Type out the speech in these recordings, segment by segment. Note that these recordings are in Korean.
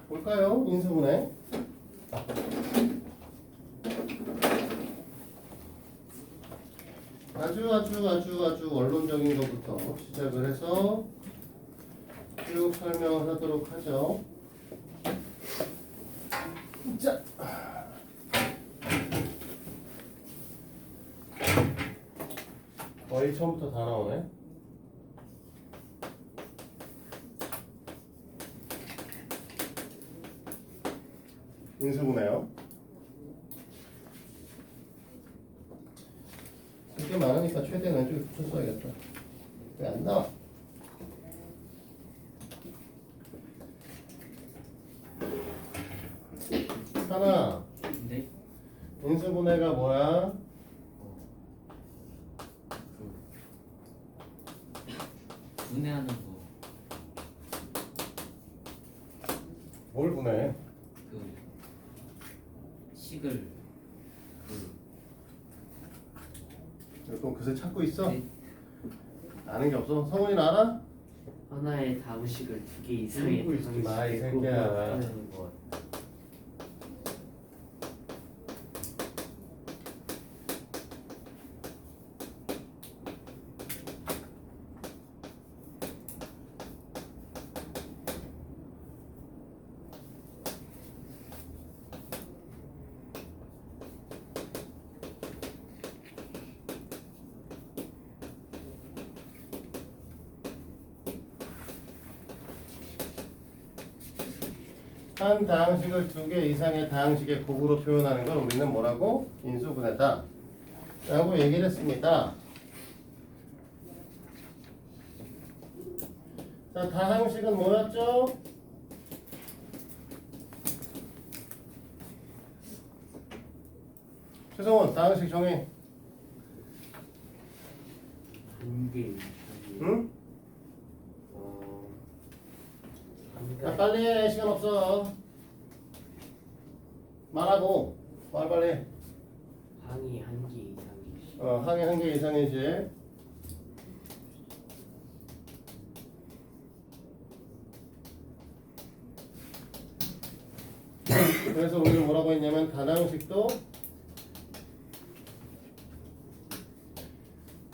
볼까요? 인수분해. 아주 원론적인 것부터 시작을 해서 쭉 설명을 하도록 하죠. 자, 거의 처음부터 다 나오네. 인수분해요. 이게 많으니까 최대한 왼쪽에 붙였어야겠다. 왜 안 나와? 하나. 네? 인수분해가 뭐야? 분해하는 거. 뭘 분해? 그 식을 그럼 그새 찾고 있어? 네. 아는 게 없어? 성훈이는 알아? 하나의 다음식을 두 개 이상의 읽고 있지 마, 이 새끼야. 하는 것. 한 다항식을 두 개 이상의 다항식의 곱으로 표현하는 걸 우리는 뭐라고? 인수분해다 라고 얘기를 했습니다. 자, 다항식은 뭐였죠? 최성원, 다항식 정의. 한개 이상의. 응? 자, 한 빨리 해. 시간 없어. 말하고. 빨리. 항이 한 개 이상의. 항이 한 개 이상이지. 그래서 우리는 뭐라고 했냐면 다항식도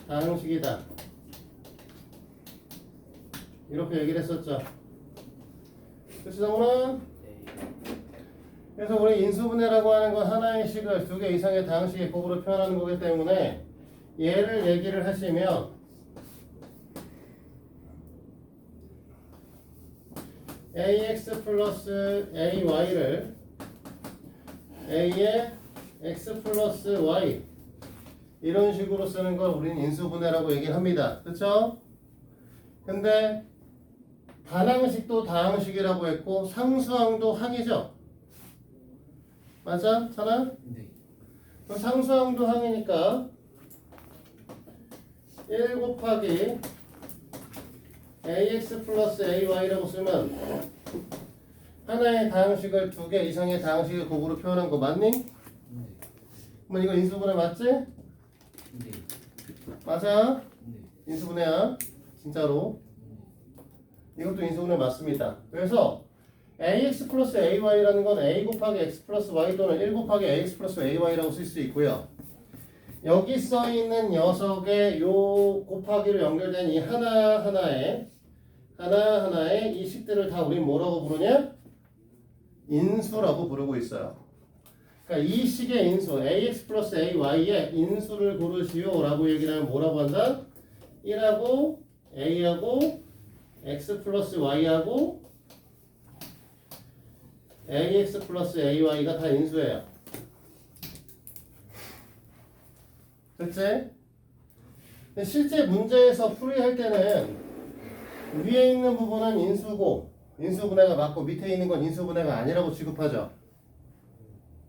다항식이다. 이렇게 얘기를 했었죠. 그치, 성훈아? 네. 그래서 우리 인수분해라고 하는 건 하나의 식을 두 개 이상의 다항식의 곱으로 표현하는 거기 때문에 얘를 얘기를 하시면 ax 플러스 ay를 a의 x 플러스 y 이런 식으로 쓰는 걸 우리는 인수분해라고 얘기를 합니다. 그쵸? 근데 다항식도 다항식이라고 했고 상수항도 항이죠? 맞아? 찬아? 네. 그럼 상수항도 항이니까 1 곱하기 ax 플러스 ay라고 쓰면 하나의 다항식을 두 개 이상의 다항식의 곱으로 표현한 거 맞니? 네. 그럼 이거 인수분해 맞지? 네. 맞아? 네. 인수분해야 진짜로 이것도 인수분해 맞습니다. 그래서 ax 플러스 ay라는 건 a 곱하기 x 플러스 y 또는 1 곱하기 ax 플러스 ay라고 쓸 수 있고요. 여기 써있는 녀석의 요 곱하기로 연결된 이 하나하나의 이 식들을 다 우리 뭐라고 부르냐? 인수라고 부르고 있어요. 그러니까 이 식의 인수 ax 플러스 ay의 인수를 고르시오 라고 얘기를 하면 뭐라고 한다? 1하고 a하고 x 플러스 y하고 ax 플러스 ay가 다 인수예요. 그치? 근데 실제 문제에서 풀이할 때는 위에 있는 부분은 인수고 인수분해가 맞고 밑에 있는 건 인수분해가 아니라고 취급하죠.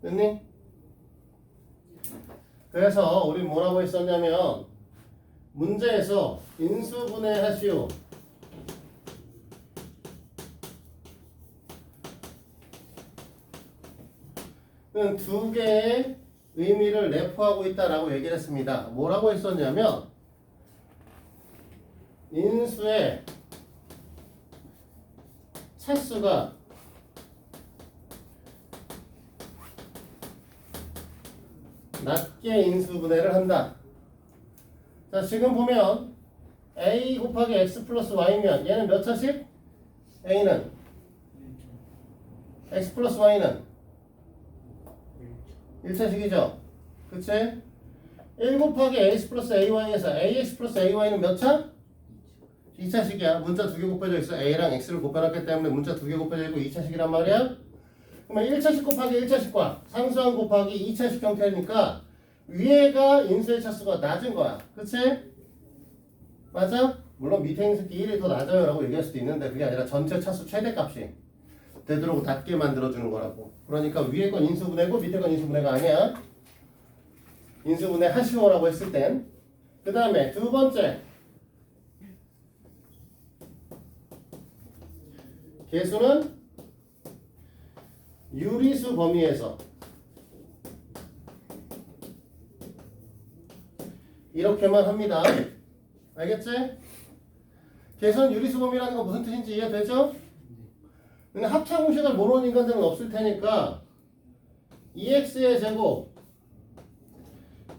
됐니? 그래서 우리 뭐라고 했었냐면 문제에서 인수분해 하시오 두 개의 의미를 내포하고 있다라고 얘기를 했습니다. 뭐라고 했었냐면 인수의 차수가 낮게 인수분해를 한다. 자, 지금 보면 a 곱하기 x 플러스 y면 얘는 몇 차식? a는 x 플러스 y는 1차식이죠. 그치? 1 곱하기 ax 플러스 ay에서 ax 플러스 ay는 몇 차? 2차식이야. 문자 두 개 곱해져 있어. a랑 x를 곱해놨기 때문에 문자 두 개 곱해져 있고 2차식이란 말이야. 그러면 1차식 곱하기 1차식과 상수항 곱하기 2차식 형태니까 위에가 인수의 차수가 낮은 거야. 그치? 맞아? 물론 밑에 있는 새끼 1이 더 낮아요 라고 얘기할 수도 있는데 그게 아니라 전체 차수 최대값이 되도록 낮게 만들어주는 거라고. 그러니까 위에 건 인수분해고 밑에 건 인수분해가 아니야. 인수분해 하시오라고 했을 땐. 그 다음에 두 번째 계수는 유리수 범위에서 이렇게만 합니다. 알겠지? 계산 유리수 범위라는 건 무슨 뜻인지 이해되죠? 근데 합차 공식을 모르는 인간들은 없을 테니까 2x의 제곱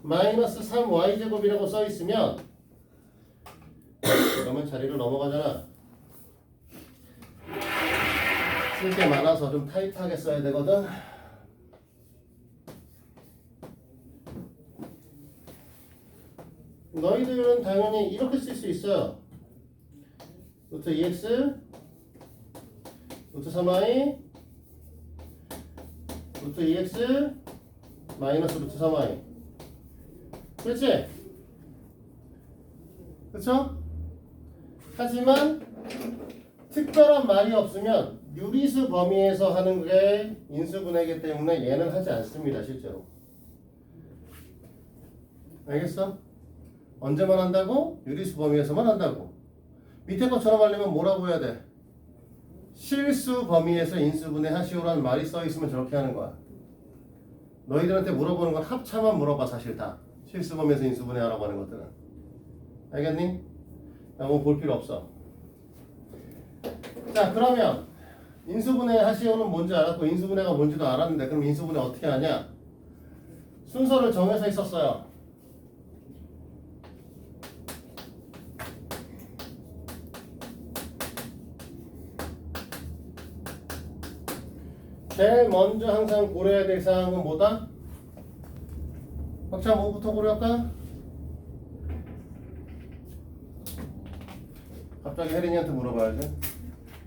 마이너스 3y 제곱이라고 써 있으면 그러면 자리를 넘어가잖아. 쓸 게 많아서 좀 타이트하게 써야 되거든. 너희들은 당연히 이렇게 쓸 수 있어요. 루트 2x 루트 3y 루트 2x 마이너스 루트 3y. 그렇지? 그쵸? 하지만 특별한 말이 없으면 유리수 범위에서 하는 게 인수분해이기 때문에 얘는 하지 않습니다. 실제로. 알겠어? 언제만 한다고? 유리수 범위에서만 한다고. 밑에 것처럼 하려면 뭐라고 해야 돼? 실수 범위에서 인수분해 하시오라는 말이 써있으면 저렇게 하는 거야. 너희들한테 물어보는 건 합차만 물어봐. 사실 다 실수 범위에서 인수분해 하라고 하는 것들은. 알겠니? 너무 볼 필요 없어. 자, 그러면 인수분해 하시오는 뭔지 알았고 인수분해가 뭔지도 알았는데 그럼 인수분해 어떻게 하냐? 순서를 정해서 있었어요. 제일 먼저 항상 고려해야 될 사항은 뭐다? 각자 뭐부터 고려할까? 갑자기 혜린이한테 물어봐야지.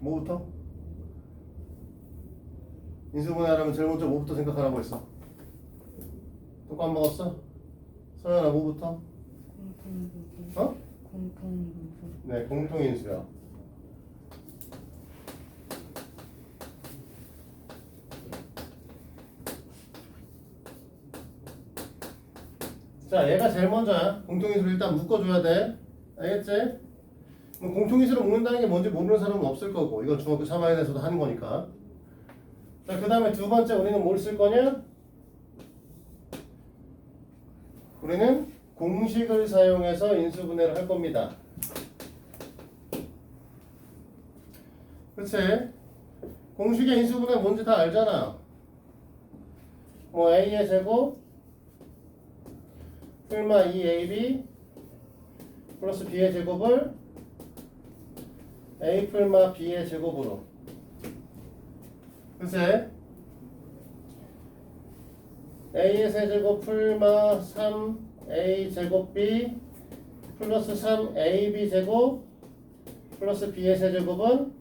뭐부터? 인수분해 하려면 제일 먼저 뭐부터 생각하라고 했어? 또 까먹었어? 서연아 뭐부터? 어? 공통인수. 네, 공통인수야. 자, 얘가 제일 먼저야. 공통인수를 일단 묶어줘야 돼. 알겠지? 그럼 공통인수를 묶는다는 게 뭔지 모르는 사람은 없을 거고 이건 중학교 3학년에서도 하는 거니까. 자, 그 다음에 두 번째 우리는 뭘 쓸 거냐? 우리는 공식을 사용해서 인수분해를 할 겁니다. 그치? 공식의 인수분해 뭔지 다 알잖아. 뭐 a의 제곱 풀마 2ab 플러스 b의 제곱을 a 풀마 b의 제곱으로. 그치? a의 세제곱 풀마 3a 제곱 b 플러스 3ab 제곱 플러스 b의 세제곱은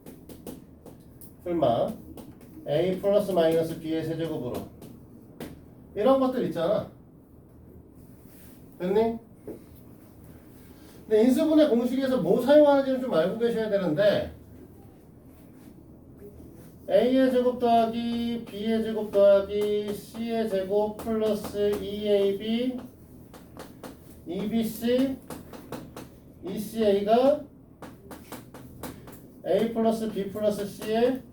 풀마 a 플러스 마이너스 b의 세제곱으로. 이런 것들 있잖아. 됐니? 근데 인수분해 공식에서 뭐 사용하는지는 좀 알고 계셔야 되는데 a의 제곱 더하기 b의 제곱 더하기 c의 제곱 플러스 2ab 2bc 2ca가 a 플러스 b 플러스 c의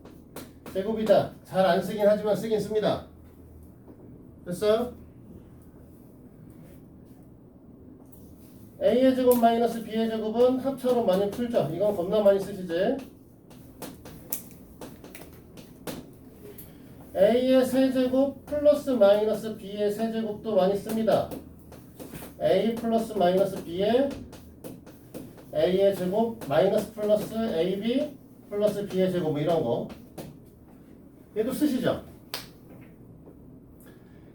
제곱이다. 잘 안 쓰긴 하지만 쓰긴 씁니다. 됐어요? a의 제곱 마이너스 b의 제곱은 합차로 많이 풀죠. 이건 겁나 많이 쓰시지. A의 세제곱 플러스 마이너스 B의 세제곱도 많이 씁니다. A 플러스 마이너스 B의 A의 제곱 마이너스 플러스 AB 플러스 B의 제곱 뭐 이런 거 얘도 쓰시죠.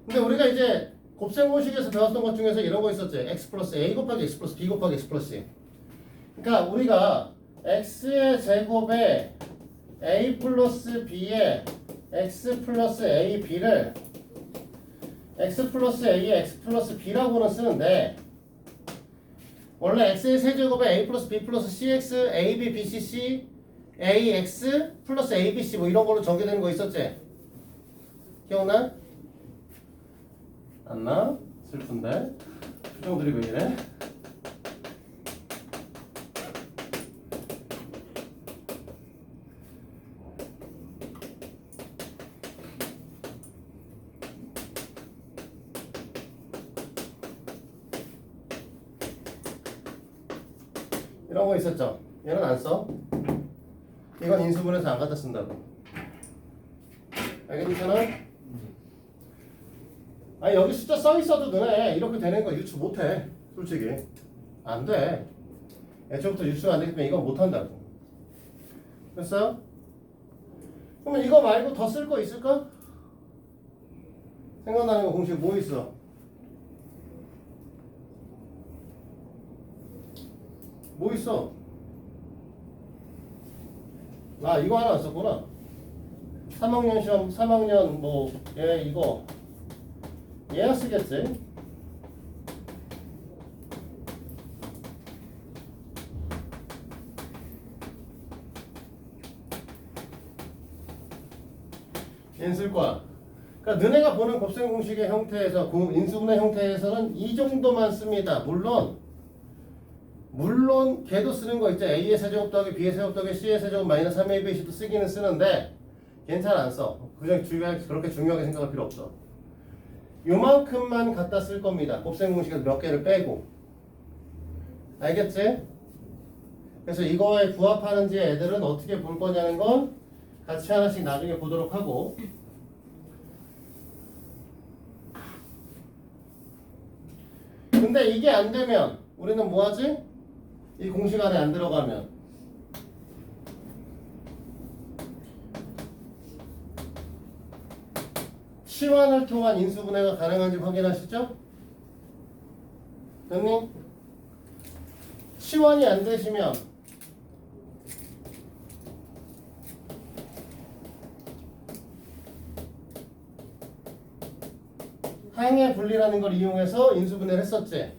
근데 우리가 이제 곱셈공식에서 배웠던 것 중에서 이런 거 있었지. X 플러스 A 곱하기 X 플러스 B 곱하기 X 플러스 C. 그러니까 우리가 X의 제곱에 A 플러스 B에 X 플러스 A, B를 X 플러스 A에 X 플러스 B라고는 쓰는데 원래 X의 세제곱에 A 플러스 B 플러스 CX, AB, BC, C, AX 플러스 ABC 뭐 이런 걸로 전개되는 거 있었지? 기억나? 안 나? 슬픈데? 표정들이 왜 이래? 이런 거 있었죠? 얘는 안 써. 이건 인수분해서 안 갖다 쓴다고. 알겠잖아? 아니 여기 숫자 써 있어도 너네 이렇게 되는 거 유추 못해. 솔직히 안 돼. 애초부터 유추가 안 되기 때문에 이건 못한다고. 됐어요? 그러면 이거 말고 더 쓸 거 있을까? 생각나는 거 공식 뭐 있어? 뭐 있어? 아 이거 하나 안 썼구나. 3학년 시험 3학년 뭐 얘 이거 얘야 쓰겠지? 얘는 쓸 거야. 그러니까 너네가 보는 곱셈 공식의 형태에서 인수분해 형태에서는 이 정도만 씁니다. 물론 걔도 쓰는 거 있죠. A의 세제곱 더하기 B의 세제곱 더하기 C의 세제곱 마이너스 3ABC도 쓰기는 쓰는데 걔는 잘 안 써. 그냥 그렇게 중요하게 생각할 필요 없어. 요만큼만 갖다 쓸 겁니다. 곱셈 공식에서 몇 개를 빼고. 알겠지? 그래서 이거에 부합하는지 애들은 어떻게 볼 거냐는 건 같이 하나씩 나중에 보도록 하고. 근데 이게 안 되면 우리는 뭐 하지? 이 공식 안에 안 들어가면 치환을 통한 인수분해가 가능한지 확인하시죠? 됐니? 치환이 안 되시면 항의 분리라는 걸 이용해서 인수분해를 했었지.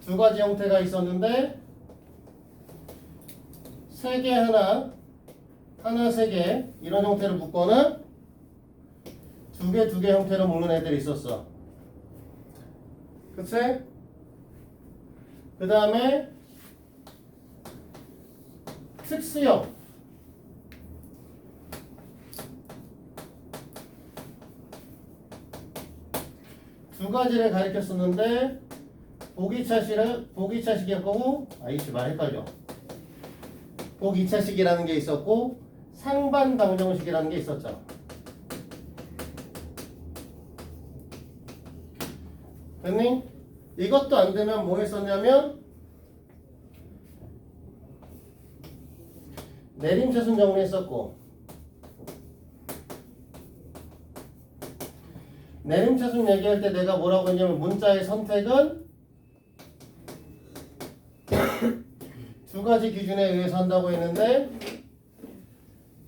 두 가지 형태가 있었는데 세 개 하나 세 개 이런 형태로 묶거나 두 개 형태로 묶는 애들이 있었어. 그치? 그 다음에 특수형 두 가지를 가르쳤었는데 보기 차식이었고 아이씨 말 헷갈려. 보기 차식이라는 게 있었고 상반 방정식이라는 게 있었죠. 됐니? 이것도 안 되면 뭐 했었냐면 내림차순 정리했었고 내림차순 얘기할 때 내가 뭐라고 했냐면 문자의 선택은 두 가지 기준에 의해서 한다고 했는데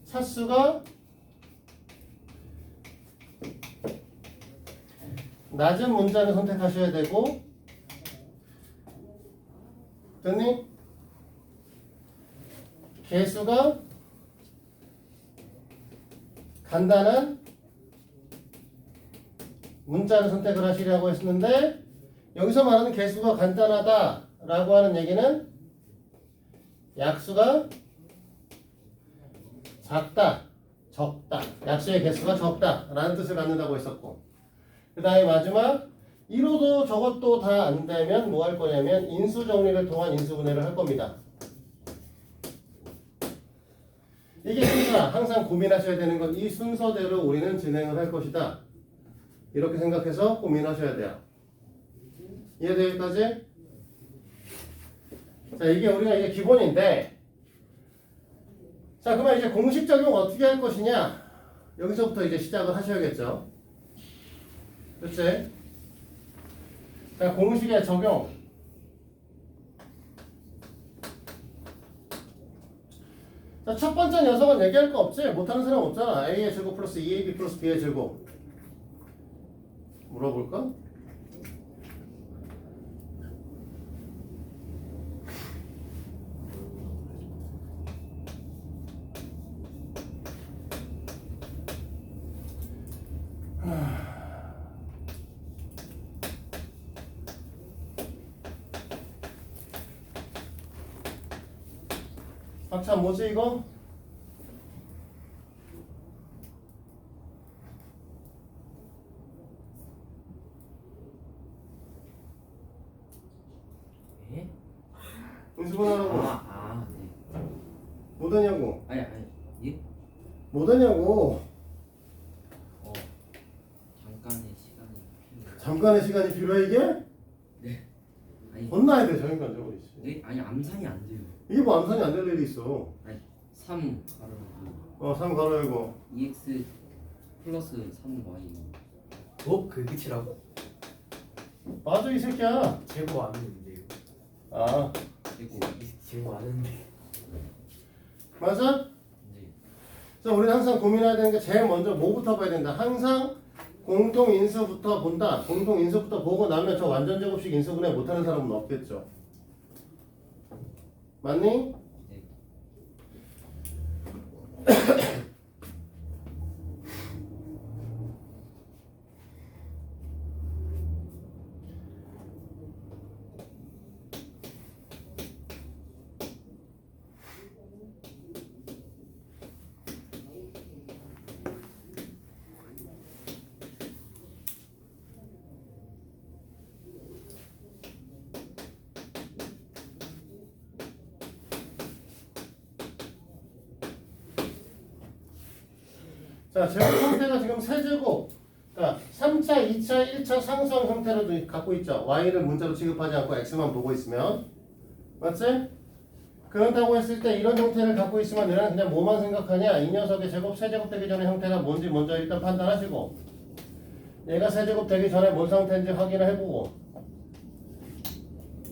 차수가 낮은 문자를 선택하셔야 되고 됐니? 개수가 간단한 문자를 선택을 하시려고 했었는데 여기서 말하는 개수가 간단하다 라고 하는 얘기는 약수가 작다, 적다, 약수의 개수가 적다 라는 뜻을 갖는다고 했었고 그 다음에 마지막 이로도 저것도 다 안 되면 뭐 할 거냐면 인수 정리를 통한 인수분해를 할 겁니다. 이게 순서야. 항상 고민하셔야 되는 건 이 순서대로 우리는 진행을 할 것이다. 이렇게 생각해서 고민하셔야 돼요. 이해돼요, 여기까지? 자, 이게 우리가 이게 기본인데, 자, 그러면 이제 공식 적용 어떻게 할 것이냐? 여기서부터 이제 시작을 하셔야겠죠. 그치? 자, 공식의 적용. 자, 첫 번째 녀석은 얘기할 거 없지? 못하는 사람 없잖아. A의 제곱 플러스 2AB 플러스 B의 제곱. 물어볼까? 박찬 뭐지 이거? 예? 인수분해하라고 네. 뭐더냐고? 아니 예? 뭐더냐고? 어 잠깐의 시간이 필요해요. 잠깐의 시간이 필요해 이게? 아니 혼나야 돼 저 인간 저거. 네? 아니 암산이 안 돼요. 이게 뭐 암산이 안 될 일이 있어. 3 가로 3 가로 열고 2x 플러스 3y. 어? 그게 끝이라고? 맞아 이 새끼야. 제곱 안 했는데요. 아 그리고 제곱 안 했는데. 맞아? 네. 자 우리는 항상 고민해야 되는 게 제일 먼저 뭐부터 봐야 된다. 항상 공통 인수부터 본다. 공통 인수부터 보고 나면 저 완전 제곱식 인수분해 못하는 사람은 없겠죠. 맞니? 네. 자, 제곱 형태가 지금 세제곱. 그러니까 3차, 2차, 1차 상수항 형태로 갖고 있죠. y를 문자로 취급하지 않고 x만 보고 있으면. 맞지? 그렇다고 했을 때 이런 형태를 갖고 있으면 너는 그냥 뭐만 생각하냐? 이 녀석의 제곱, 세제곱 되기 전에 형태가 뭔지 먼저 일단 판단하시고 얘가 세제곱 되기 전에 뭔 상태인지 확인을 해보고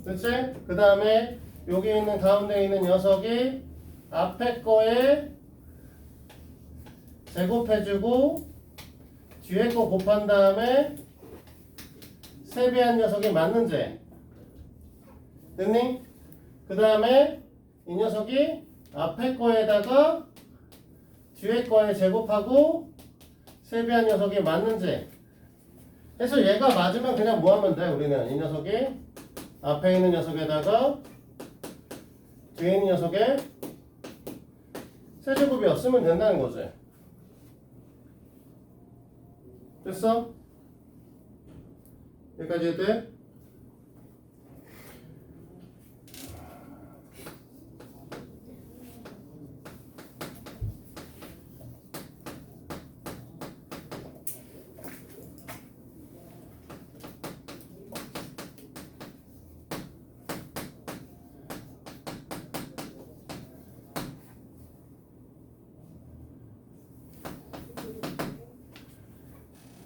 그치? 그 다음에 여기 있는 가운데 있는 녀석이 앞에 거에 제곱해주고 뒤에 거 곱한 다음에 세배한 녀석이 맞는지 됐니? 그 다음에 이 녀석이 앞에 거에다가 뒤에 거에 제곱하고 세배한 녀석이 맞는지 해서 얘가 맞으면 그냥 뭐 하면 돼 우리는 이 녀석이 앞에 있는 녀석에다가 뒤에 있는 녀석에 세제곱이 없으면 된다는 거지. 됐어? 여기까지 해도 돼?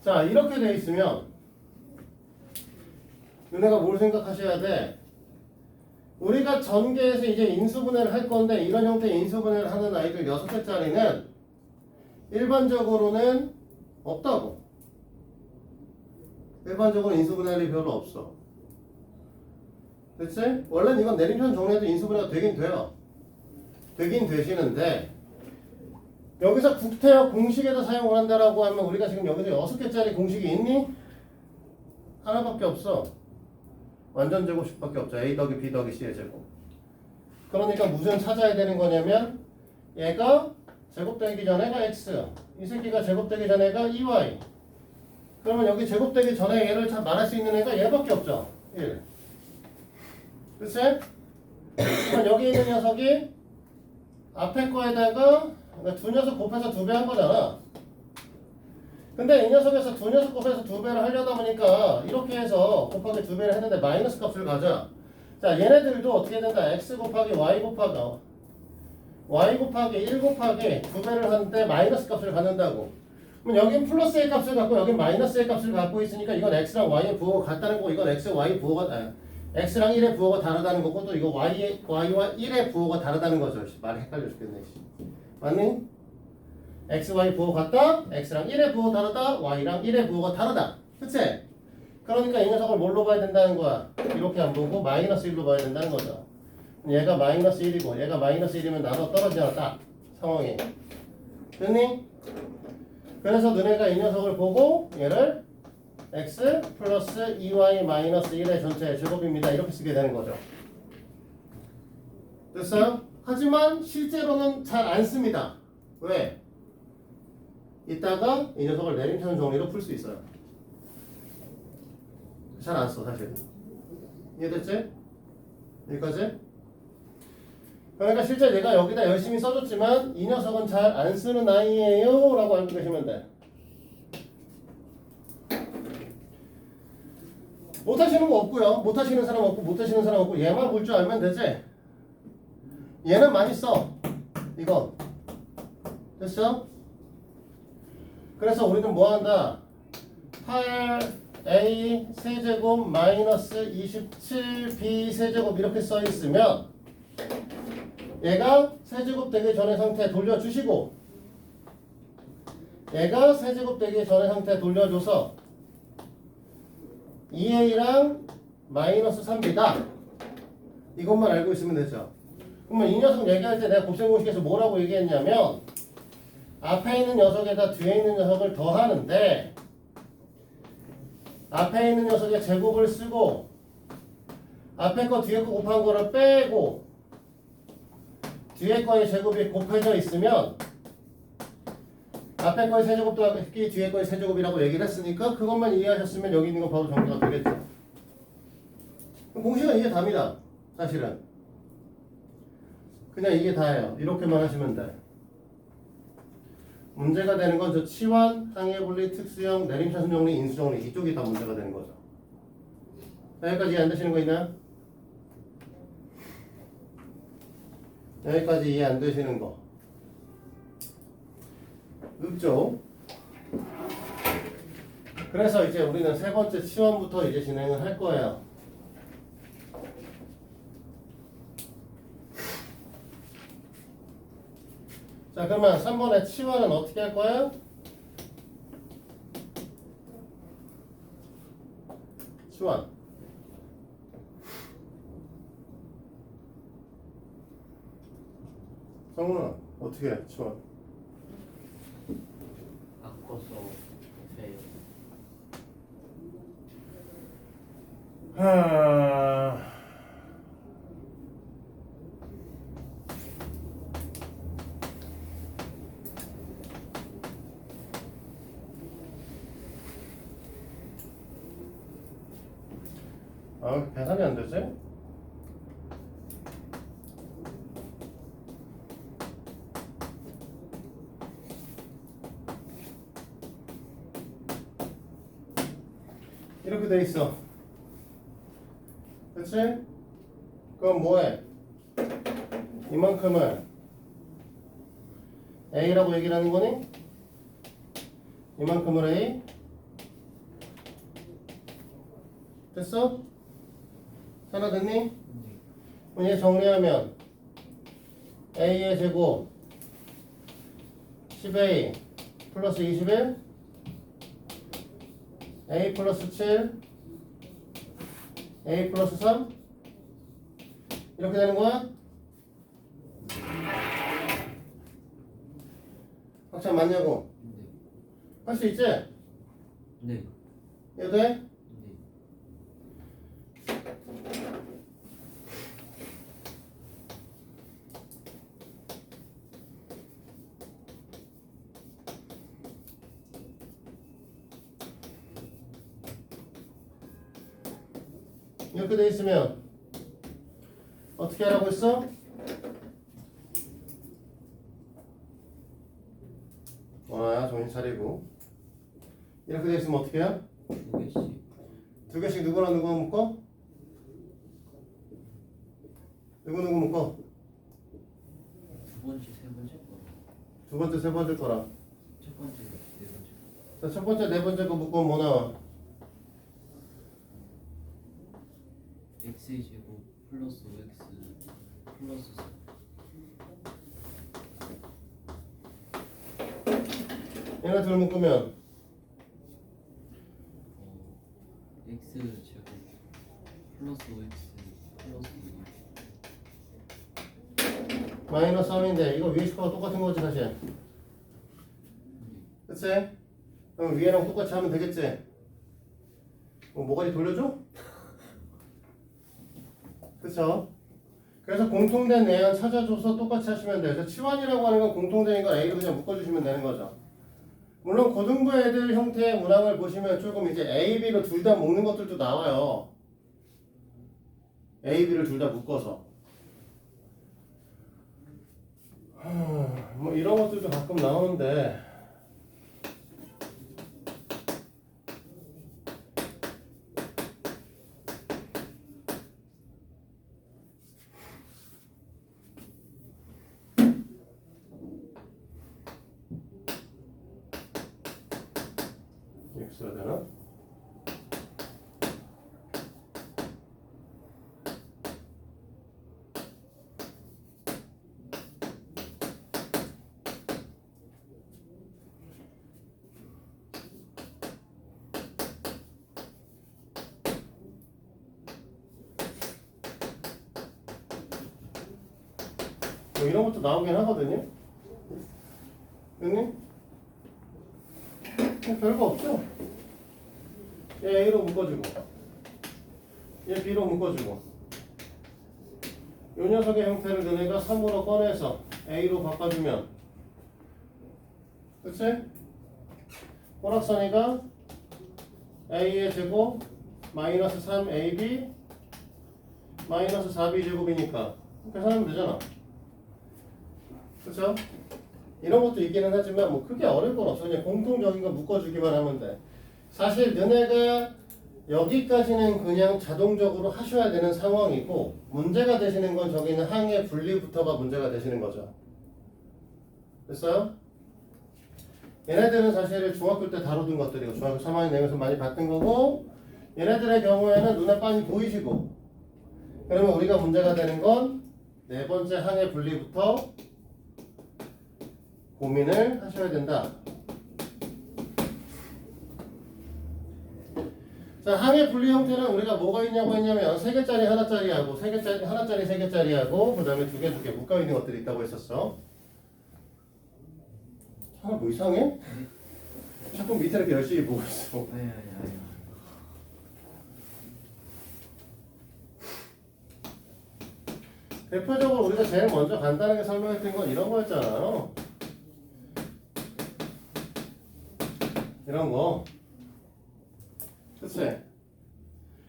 자 이렇게 돼 있으면 너네가 뭘 생각하셔야 돼? 우리가 전개해서 이제 인수분해를 할 건데 이런 형태의 인수분해를 하는 아이들 6개짜리는 일반적으로는 없다고. 일반적으로 인수분해할 일이 별로 없어. 그치? 원래는 이건 내림편 정리해도 인수분해가 되긴 돼요. 되긴 되시는데 여기서 국태역 공식에다 사용을 한다라고 하면 우리가 지금 여기서 6개짜리 공식이 있니? 하나밖에 없어. 완전 제곱식밖에 없죠. A 더하기 B 더하기 C의 제곱. 그러니까 무슨 찾아야 되는 거냐면 얘가 제곱되기 전에가 X 이 새끼가 제곱되기 전에가 2Y 그러면 여기 제곱되기 전에 얘를 잘 말할 수 있는 애가 얘밖에 없죠. 1 그치? 그럼 여기 있는 녀석이 앞에 거에다가 그러니까 두 녀석 곱해서 2배 한 거잖아. 근데 이 녀석에서 두 녀석 곱해서 2배를 하려다 보니까 이렇게 해서 곱하기 2배를 했는데 마이너스 값을 가져. 자, 얘네들도 어떻게 된다? x 곱하기 y 곱하기 1 곱하기 2배를 하는데 마이너스 값을 갖는다고. 그럼 여긴 플러스의 값을 갖고 여긴 마이너스의 값을 갖고 있으니까 이건 x랑 y의 부호가 같다는 거고 이건 x, y 부호가 x랑 1의 부호가 다르다는 거고 또 이거 y와 1의 부호가 다르다는 거죠. 말이 헷갈려 죽겠네. 맞니? x, y 부호 같다? x랑 1의 부호 다르다? y랑 1의 부호가 다르다. 그치? 그러니까 이 녀석을 뭘로 봐야 된다는 거야? 이렇게 안 보고 마이너스 1로 봐야 된다는 거죠. 얘가 마이너스 1이고 얘가 마이너스 1이면 나눠 떨어지잖아. 딱 상황이. 됐니? 그래서 너네가 이 녀석을 보고 얘를 x 플러스 2y 마이너스 1의 전체 제곱입니다. 이렇게 쓰게 되는 거죠. 됐어요? 하지만 실제로는 잘 안 씁니다. 왜? 이따가 이 녀석을 내림차순 정리로 풀 수 있어요. 잘 안 써, 사실. 이해됐지? 여기까지? 그러니까 실제 내가 여기다 열심히 써줬지만 이 녀석은 잘 안 쓰는 아이예요 라고 알고 계시면 돼. 못하시는 거 없고요. 못하시는 사람 없고 못하시는 사람 없고 얘만 볼 줄 알면 되지. 얘는 많이 써. 이건. 됐어? 그래서 우리는 뭐 한다? 8a 세제곱 마이너스 27b 세제곱 이렇게 써 있으면 얘가 세제곱 되기 전의 상태 돌려주시고 얘가 세제곱 되기 전의 상태 돌려줘서 2a랑 마이너스 3b다. 이것만 알고 있으면 되죠. 그러면 이 녀석 얘기할 때 내가 곱셈 공식에서 뭐라고 얘기했냐면 앞에 있는 녀석에다 뒤에 있는 녀석을 더하는데 앞에 있는 녀석의 제곱을 쓰고 앞에 거 뒤에 거 곱한 거를 빼고 뒤에 거의 제곱이 곱해져 있으면 앞에 거의 세제곱 더하기 뒤에 거의 세제곱이라고 얘기를 했으니까 그것만 이해하셨으면 여기 있는 거 바로 정리가 되겠죠. 공식은 이게 답니다. 사실은 그냥 이게 다예요. 이렇게만 하시면 돼. 문제가 되는 건 저 치환, 항해분리, 특수형, 내림차순 정리, 인수 정리 이쪽이 다 문제가 되는 거죠. 여기까지 이해 안 되시는 거 있나요? 여기까지 이해 안 되시는 거 없죠? 그래서 이제 우리는 세 번째 치환부터 이제 진행을 할 거예요. 자, 그러면 3번의 치환은 어떻게 할 거예요? 치환. 성훈아, 어떻게 해? 치환. 바꿔서 네. 계산이 안 되지? 이렇게 돼 있어. 그치? 그럼 뭐해? 이만큼을 A라고 얘기를 하는 거니? 이만큼을 A? 됐어? 하나 됐니? 그럼 얘 정리하면 A의 제곱 10A 플러스 21 A 플러스 7 A 플러스 3 이렇게 되는 거야? 학창 맞냐고? 할 수 있지? 네. 이거 돼? 이렇게 돼 있으면 어떻게 하라고 했어? 차리고. 이렇게 돼 있으면 어떻게 해요? 두 개씩. 두 개씩 누구랑 누구 묶어? 누구 묶어? 두 번째, 세 번째 거. 두 번째, 세 번째 거랑. 첫 번째, 네 번째. 자, 첫 번째, 네 번째 거 묶으면 뭐 나와? x 제곱 플러스 5x 플러스 4. 얘네 둘 묶으면 x 제곱 플러스 5x 플러스 2. 마이너스 3인데 이거 위에 식하고 똑같은 거지 사실. 그치? 그럼 위에랑 똑같이 하면 되겠지? 뭐가지 돌려줘? 그쵸? 그래서 공통된 내용 찾아줘서 똑같이 하시면 돼요. 그래서 치환이라고 하는 건 공통된 걸 A로 그냥 묶어주시면 되는 거죠. 물론 고등부 애들 형태의 문항을 보시면 조금 이제 A, B로 둘 다 묶는 것들도 나와요. A, B를 둘 다 묶어서. 뭐 이런 것들도 가끔 나오는데 이렇게 써야 되나? 뭐 이런 것도 나오긴 하거든요. 형님? 별거 없죠? 얘 A로 묶어주고 얘 B로 묶어주고 이 녀석의 형태를 너네가 3으로 꺼내서 A로 바꿔주면 그치? 호락선이가 A의 제곱 마이너스 3AB 마이너스 4B 제곱이니까 계산하면 되잖아. 그쵸? 이런 것도 있기는 하지만 뭐 크게 어려울 건 없어. 그냥 공통적인 거 묶어주기만 하면 돼. 사실 너네가 여기까지는 그냥 자동적으로 하셔야 되는 상황이고 문제가 되시는 건 저기 있는 항의 분리부터가 문제가 되시는 거죠. 됐어요? 얘네들은 사실 중학교 때 다루던 것들이고 중학교 3학년 내에서 많이 봤던 거고 얘네들의 경우에는 눈에 빤히 보이시고 그러면 우리가 문제가 되는 건 네 번째 항의 분리부터 고민을 하셔야 된다. 자, 항의 분리 형태는 우리가 뭐가 있냐고 했냐면 3개짜리 하나짜리하고 3개짜리 하나짜리 3개짜리하고 그 다음에 2개 묶어 있는 것들이 있다고 했었어. 하나 뭐 이상해? 자꾸 밑에 이렇게 열심히 보고 있어. 아니. 대표적으로 우리가 제일 먼저 간단하게 설명했던 건 이런 거였잖아요. 이런 거. 그치?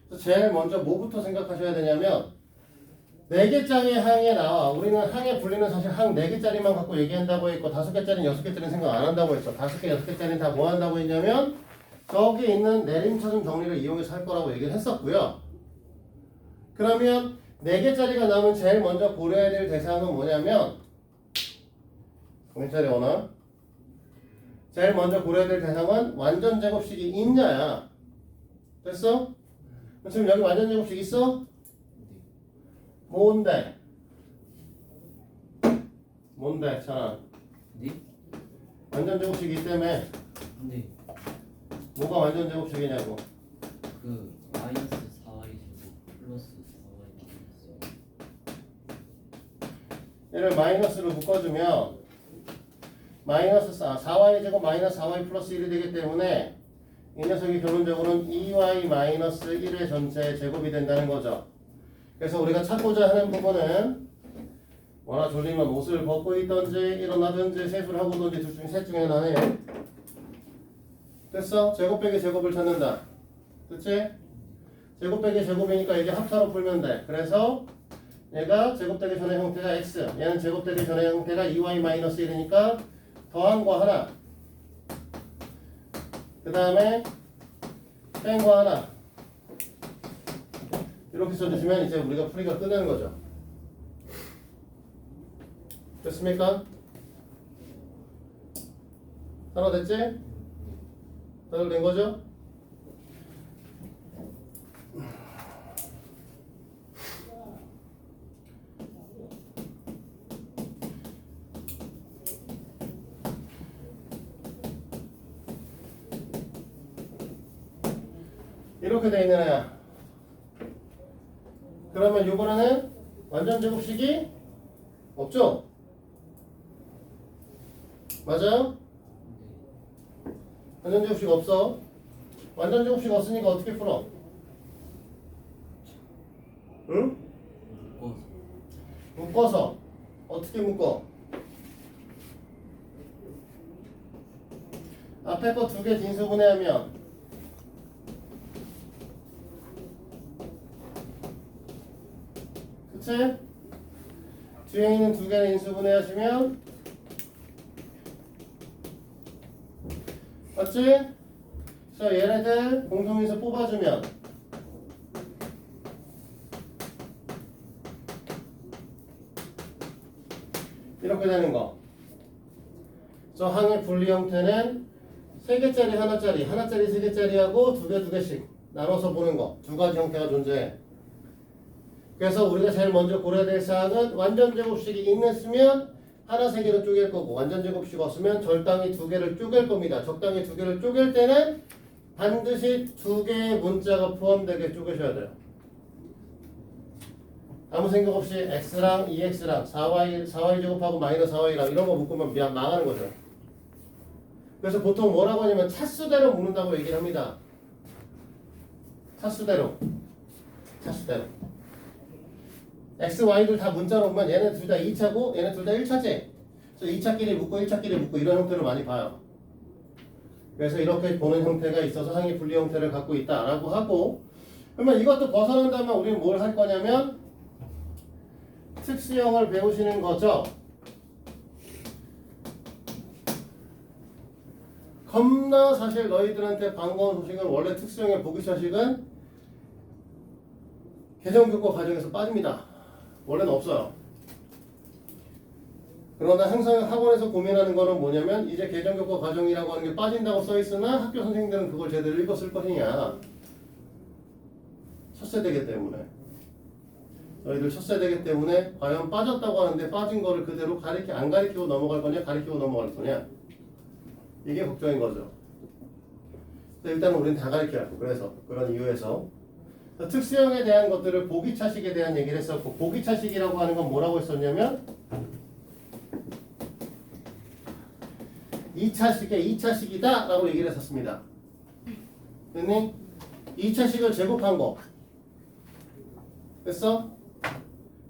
그래서 제일 먼저 뭐부터 생각하셔야 되냐면 4개짜리 항에 나와. 우리는 항의 분리는 사실 항 4개짜리만 갖고 얘기한다고 했고 5개짜리는 6개짜리는 생각 안 한다고 했어. 5개, 6개짜리는 다 뭐 한다고 했냐면 저기 있는 내림차순 정리를 이용해서 할 거라고 얘기를 했었고요. 그러면 4개짜리가 나오면 제일 먼저 고려해야 될 대상은 뭐냐면 공짜리 오나? 제일 먼저 고려해야 될 대상은 완전 제곱식이 있냐야. 됐어? 지금 여기 완전 제곱식 있어? 뭔데? 뭔데? 자, 네? 완전 제곱식이기 때문에 근데 뭐가 완전 제곱식이냐고. 그 마이너스 4y 제곱 플러스 4y 마이너스. 얘를 마이너스로 묶어주면 마이너스 4y 제곱 마이너스 4y 플러스 1이 되기 때문에 이 녀석이 결론적으로는 2y 마이너스 1의 전체 제곱이 된다는 거죠. 그래서 우리가 찾고자 하는 부분은 워낙 졸리면 옷을 벗고 있던지 일어나든지 세수를 하고든지 둘 중에 셋 중에 하나예요. 됐어? 제곱 빼기 제곱을 찾는다. 그치? 제곱 빼기 제곱이니까 이게 합차로 풀면 돼. 그래서 얘가 제곱되기 전의 형태가 x, 얘는 제곱되기 전의 형태가 2y 마이너스 1이니까 더한 거 하나 그 다음에 뺀 거 하나 이렇게 써주시면 이제 우리가 풀이가 끝나는 거죠. 됐습니까? 하나 됐지? 다들 된 거죠? 이렇게 돼 있는 애야. 그러면 이번에는 완전 제곱식이 없죠? 맞아요? 완전 제곱식 없어. 완전 제곱식 없으니까 어떻게 풀어? 응? 묶어서 어떻게 묶어? 앞에 거 두 개 진수분해하면 그치? 뒤에 있는 두 개를 인수분해하시면 맞지? 자 얘네들 공통인수 뽑아주면 이렇게 되는 거. 저 항의 분리 형태는 3개짜리 하나짜리, 하나짜리 3개짜리하고 두 개씩 나눠서 보는 거. 두 가지 형태가 존재해. 그래서 우리가 제일 먼저 고려해야 될 사항은 완전 제곱식이 있으면 하나 3개로 쪼갤 거고 완전 제곱식 없으면 적당히 2개를 쪼갤 겁니다. 적당히 2개를 쪼갤 때는 반드시 2개의 문자가 포함되게 쪼개셔야 돼요. 아무 생각 없이 x랑 2x랑 4y 제곱하고 마이너스 4y랑 이런 거 묶으면 망하는 거죠. 그래서 보통 뭐라고 하냐면 차수대로 묶는다고 얘기를 합니다. 차수대로. x, y들 다 문자로 보면 얘네 둘 다 2차고 얘네 둘 다 1차지. 그래서 2차끼리 묶고 1차끼리 묶고 이런 형태로 많이 봐요. 그래서 이렇게 보는 형태가 있어서 항의 분리 형태를 갖고 있다라고 하고, 그러면 이것도 벗어난다면 우리는 뭘 할 거냐면 특수형을 배우시는 거죠. 겁나 사실 너희들한테 반가운 소식은 원래 특수형의 보기차식은 개정교과 과정에서 빠집니다. 원래는 없어요. 그러나 항상 학원에서 고민하는 거는 뭐냐면 이제 개정교과 과정이라고 하는 게 빠진다고 써있으나 학교 선생님들은 그걸 제대로 읽었을 것이냐. 첫 세대이기 때문에. 너희들 첫 세대이기 때문에 과연 빠졌다고 하는데 빠진 거를 그대로 안 가리키고 넘어갈 거냐 가리키고 넘어갈 거냐. 이게 걱정인 거죠. 일단 우리는 다 가리켜야 하고 그래서 그런 이유에서 특수형에 대한 것들을 보기차식에 대한 얘기를 했었고 보기차식이라고 하는 건 뭐라고 했었냐면 2차식이다 라고 얘기를 했었습니다. 됐니? 2차식을 제곱한 거 됐어?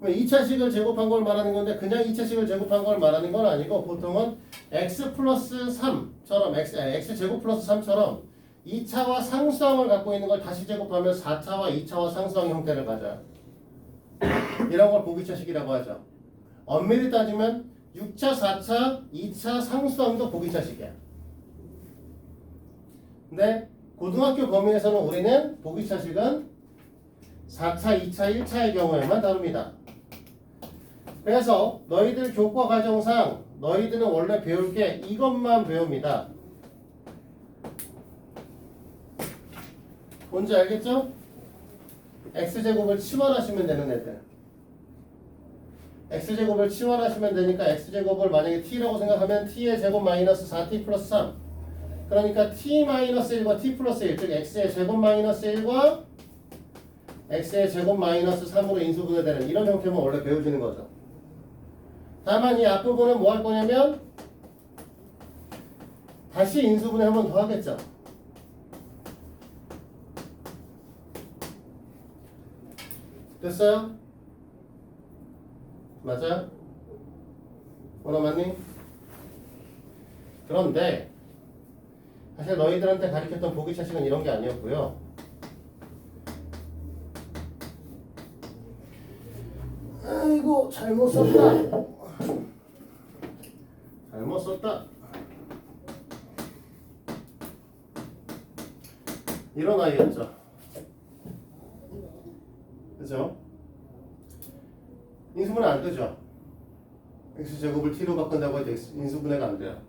2차식을 제곱한 걸 말하는 건데 그냥 2차식을 제곱한 걸 말하는 건 아니고 보통은 x 플러스 3처럼 x 제곱 플러스 3처럼 2차와 상수항을 갖고 있는 걸 다시 제곱하면 4차와 2차와 상수항 형태를 가져요. 이런 걸 보기차식이라고 하죠. 엄밀히 따지면 6차, 4차, 2차 상수항도 보기차식이야. 근데 고등학교 범위에서는 우리는 보기차식은 4차, 2차, 1차의 경우에만 다룹니다. 그래서 너희들 교과 과정상 너희들은 원래 배울 게 이것만 배웁니다. 뭔지 알겠죠? x제곱을 치환하시면 되는 애들. x제곱을 치환하시면 되니까 x제곱을 만약에 t라고 생각하면 t의 제곱 마이너스 4t 플러스 3. 그러니까 t 마이너스 1과 t 플러스 1, 즉 x의 제곱 마이너스 1과 x의 제곱 마이너스 3으로 인수분해되는 이런 형태만 원래 배워지는 거죠. 다만 이 앞부분은 뭐 할 거냐면 다시 인수분해 한 번 더 하겠죠. 됐어요? 맞아요? 오너 맞니? 그런데 사실 너희들한테 가르쳤던 보기차식은 이런 게 아니었고요. 아이고 잘못 썼다. 잘못 썼다. 이런 아이였죠. 그죠? 인수분해 안 되죠. x제곱을 t로 바꾼다고 해도 인수분해가 안 돼요.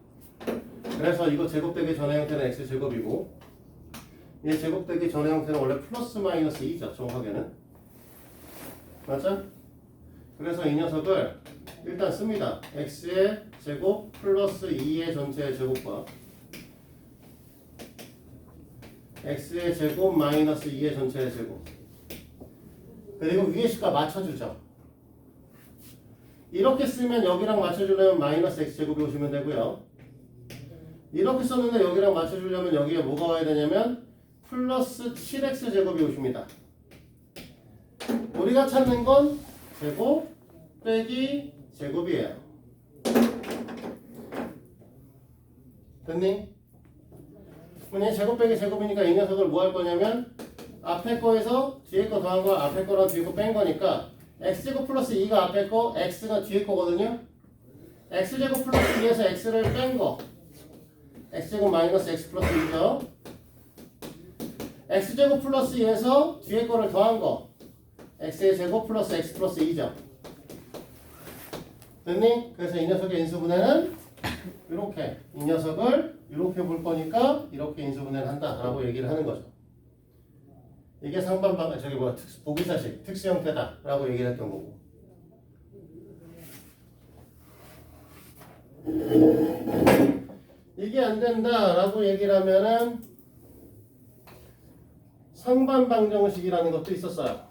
그래서 이거 제곱되기 전의 형태는 x제곱이고 얘 제곱되기 전의 형태는 원래 플러스 마이너스 2죠. 정확하게는. 맞죠? 그래서 이 녀석을 일단 씁니다. x의 제곱 플러스 2의 전체의 제곱과 x의 제곱 마이너스 2의 전체의 제곱 그리고 위의 식과 맞춰주죠. 이렇게 쓰면 여기랑 맞춰주려면 마이너스 x제곱이 오시면 되고요. 이렇게 썼는데 여기랑 맞춰주려면 여기에 뭐가 와야 되냐면 플러스 7x제곱이 오십니다. 우리가 찾는 건 제곱 빼기 제곱이에요. 됐니? 그냥 제곱 빼기 제곱이니까 이 녀석을 뭐 할 거냐면 앞에 거에서 뒤에 거 더한 거 앞에 거랑 뒤에 거 뺀 거니까 x제곱 플러스 2가 앞에 거 x가 뒤에 거거든요. x제곱 플러스 2에서 x를 뺀 거 x제곱 마이너스 x 플러스 2죠. x제곱 플러스 2에서 뒤에 거를 더한 거 x의 제곱 플러스 x 플러스 2죠. 됐니? 그래서 이 녀석의 인수분해는 이렇게 이 녀석을 이렇게 볼 거니까 이렇게 인수분해를 한다라고 얘기를 하는 거죠. 이게 상반방 저기 뭐야 보기사식 특수 형태다라고 얘기를 했던 거고. 이게 안 된다라고 얘기를 하면은 상반방정식이라는 것도 있었어요.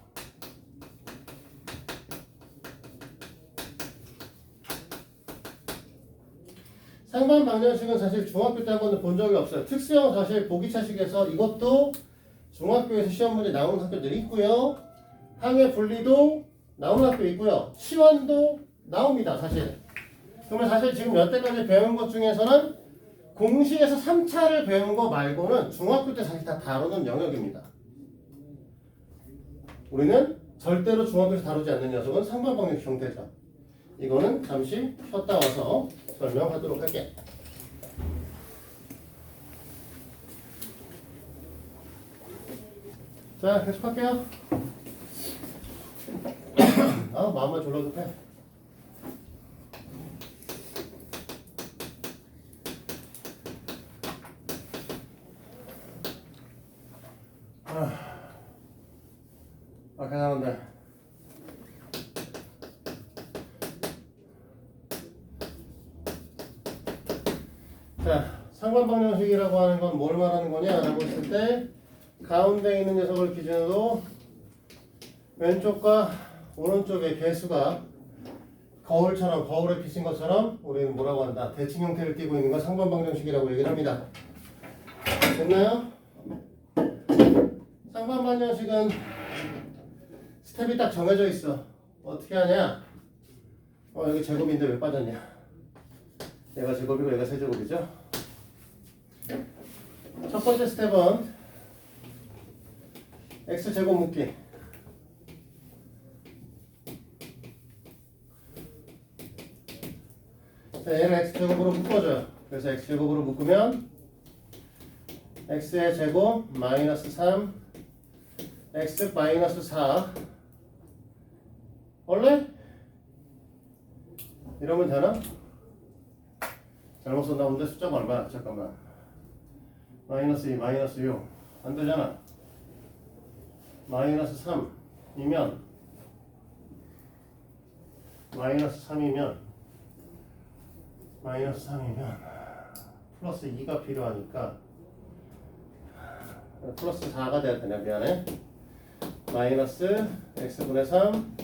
상반방정식은 사실 중학교 때 한 번도 본 적이 없어요. 특수형 사실 보기차식에서 이것도 중학교에서 시험 문제 나오는 학교들이 있고요. 항해 분리도 나오는 학교 있고요. 치환도 나옵니다. 사실. 그러면 사실 지금 여태까지 배운 것 중에서는 공식에서 3차를 배운 거 말고는 중학교 때 사실 다 다루는 영역입니다. 우리는 절대로 중학교에서 다루지 않는 녀석은 상반방정식 형태죠. 이거는 잠시 쉬었다 와서 설명하도록 할게. 자, 계속할게요. 마음만 졸라 급해. 괜찮은데. 자, 상반방정식이라고 하는 건 뭘 말하는 거냐라고 했을 때 가운데 있는 녀석을 기준으로 왼쪽과 오른쪽의 개수가 거울처럼 거울에 비친 것처럼 우리는 뭐라고 한다? 대칭 형태를 띠고 있는 건 상반방정식이라고 얘기를 합니다. 됐나요? 상반방정식은 스텝이 딱 정해져 있어. 어떻게 하냐? 여기 제곱인데 왜 빠졌냐? 얘가 제곱이고 얘가 세제곱이죠? 첫 번째 스텝은 x제곱 묶기. 자, 얘를 x제곱으로 묶어줘요. 그래서 x제곱으로 묶으면 x의 제곱 마이너스 3 x 마이너스 4 원래? 이러면 되나? 잘못 썼나 본데 숫자가 얼마야? 잠깐만. 마이너스 2 마이너스 6 안 되잖아. 마이너스 3이면 마이너스 3이면 플러스 2가 필요하니까 플러스 4가 돼야 되냐? 미안해. 마이너스 x분의 3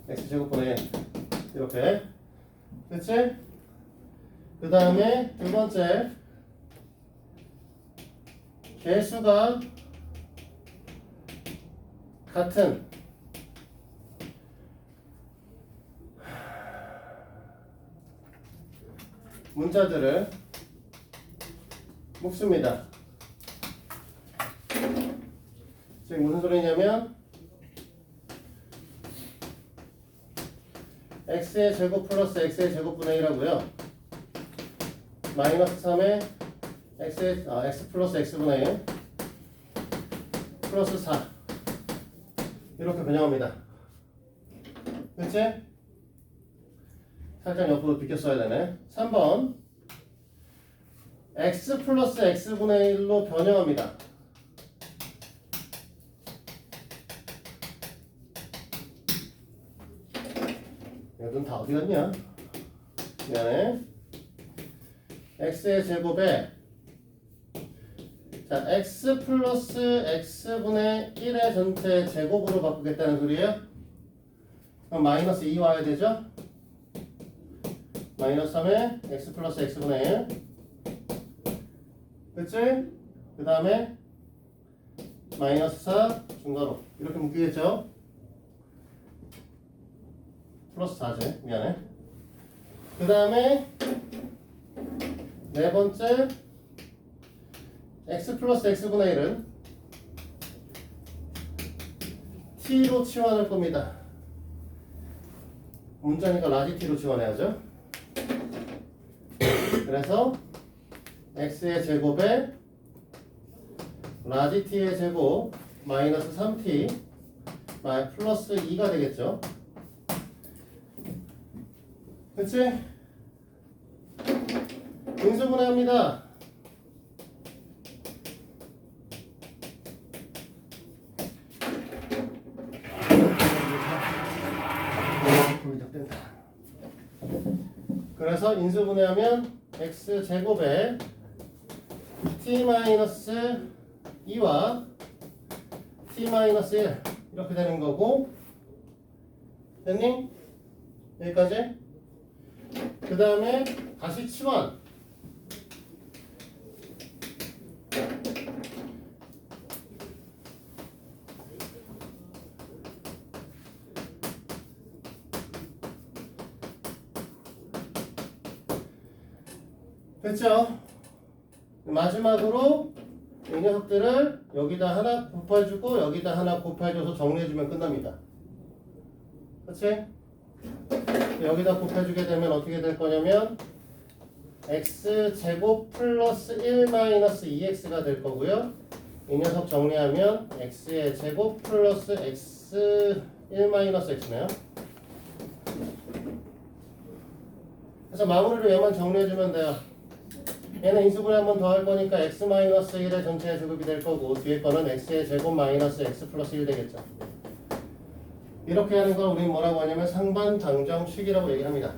x제곱분의 1 이렇게 됐지? 그 다음에 두 번째 개수가 같은 문자들을 묶습니다. 지금 무슨 소리냐면 x의 제곱 플러스 x의 제곱분의 1하고요. 마이너스 3의 x 플러스 x분의 1 플러스 4 이렇게 변형합니다. 그치? 살짝 옆으로 비껴 써야 되네. 3번 x 플러스 x분의 1로 변형합니다. 얘들은 다 어디 갔냐? 미안해. x의 제곱에 자 x 플러스 x분의 1의 전체 제곱으로 바꾸겠다는 소리예요? 그럼 마이너스 2 와야 되죠? 마이너스 3에 x 플러스 x분의 1 그치? 그 다음에 마이너스 4 중괄호 이렇게 묶이겠죠? 플러스 4지 미안해. 그 다음에 네 번째 x 플러스 x분의 1은 t로 치환할 겁니다. 문자니까 라지 t로 치환해야죠. 그래서 x의 제곱에 라지 t의 제곱 마이너스 3t 플러스 2가 되겠죠. 그치? 인수분해합니다. 그래서 인수분해하면 x제곱에 t-2와 t-1 이렇게 되는 거고 됐니? 여기까지? 그 다음에 다시 치환 됐죠? 마지막으로 이 녀석들을 여기다 하나 곱해주고 여기다 하나 곱해줘서 정리해주면 끝납니다. 그치? 여기다 곱해주게 되면 어떻게 될 거냐면 x제곱 플러스 1 마이너스 2x가 될 거고요. 이 녀석 정리하면 x의 제곱 플러스 x 1 마이너스 x네요. 그래서 마무리로 얘만 정리해주면 돼요. 얘는 인수분해 한 번 더 할 거니까 x 마이너스 1의 전체의 제곱이 될 거고 뒤에 거는 x의 제곱 마이너스 x 플러스 1 되겠죠. 이렇게 하는 걸 우리는 뭐라고 하냐면 상반방정식이라고 얘기합니다.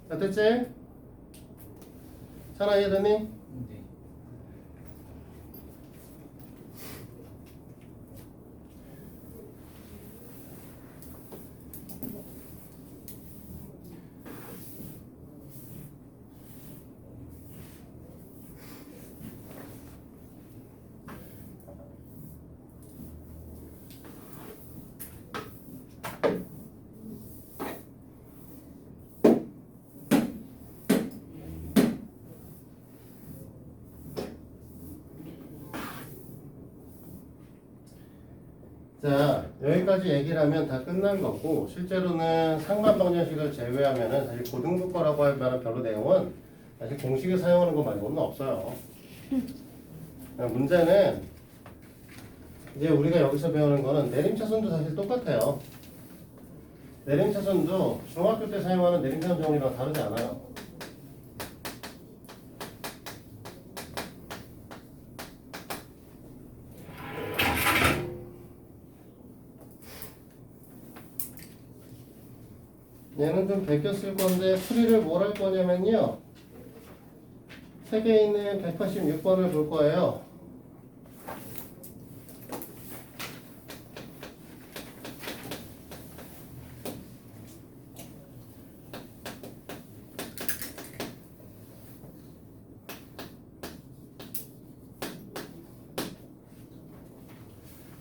자, 됐지? 잘 이해됐니? 네. 자, 여기까지 얘기를 하면 다 끝난 거고 실제로는 상반방정식을 제외하면은 사실 고등부 거라고 할 만한 별로 내용은 사실 공식을 사용하는 거 말고는 없어요. 문제는 이제 우리가 여기서 배우는 거는 내림차순도 사실 똑같아요. 내림차순도 중학교 때 사용하는 내림차순 정리랑 다르지 않아요. 얘는 좀 베꼈을 건데 풀이를 뭘 할 거냐면요. 책에 있는 186번을 볼 거예요.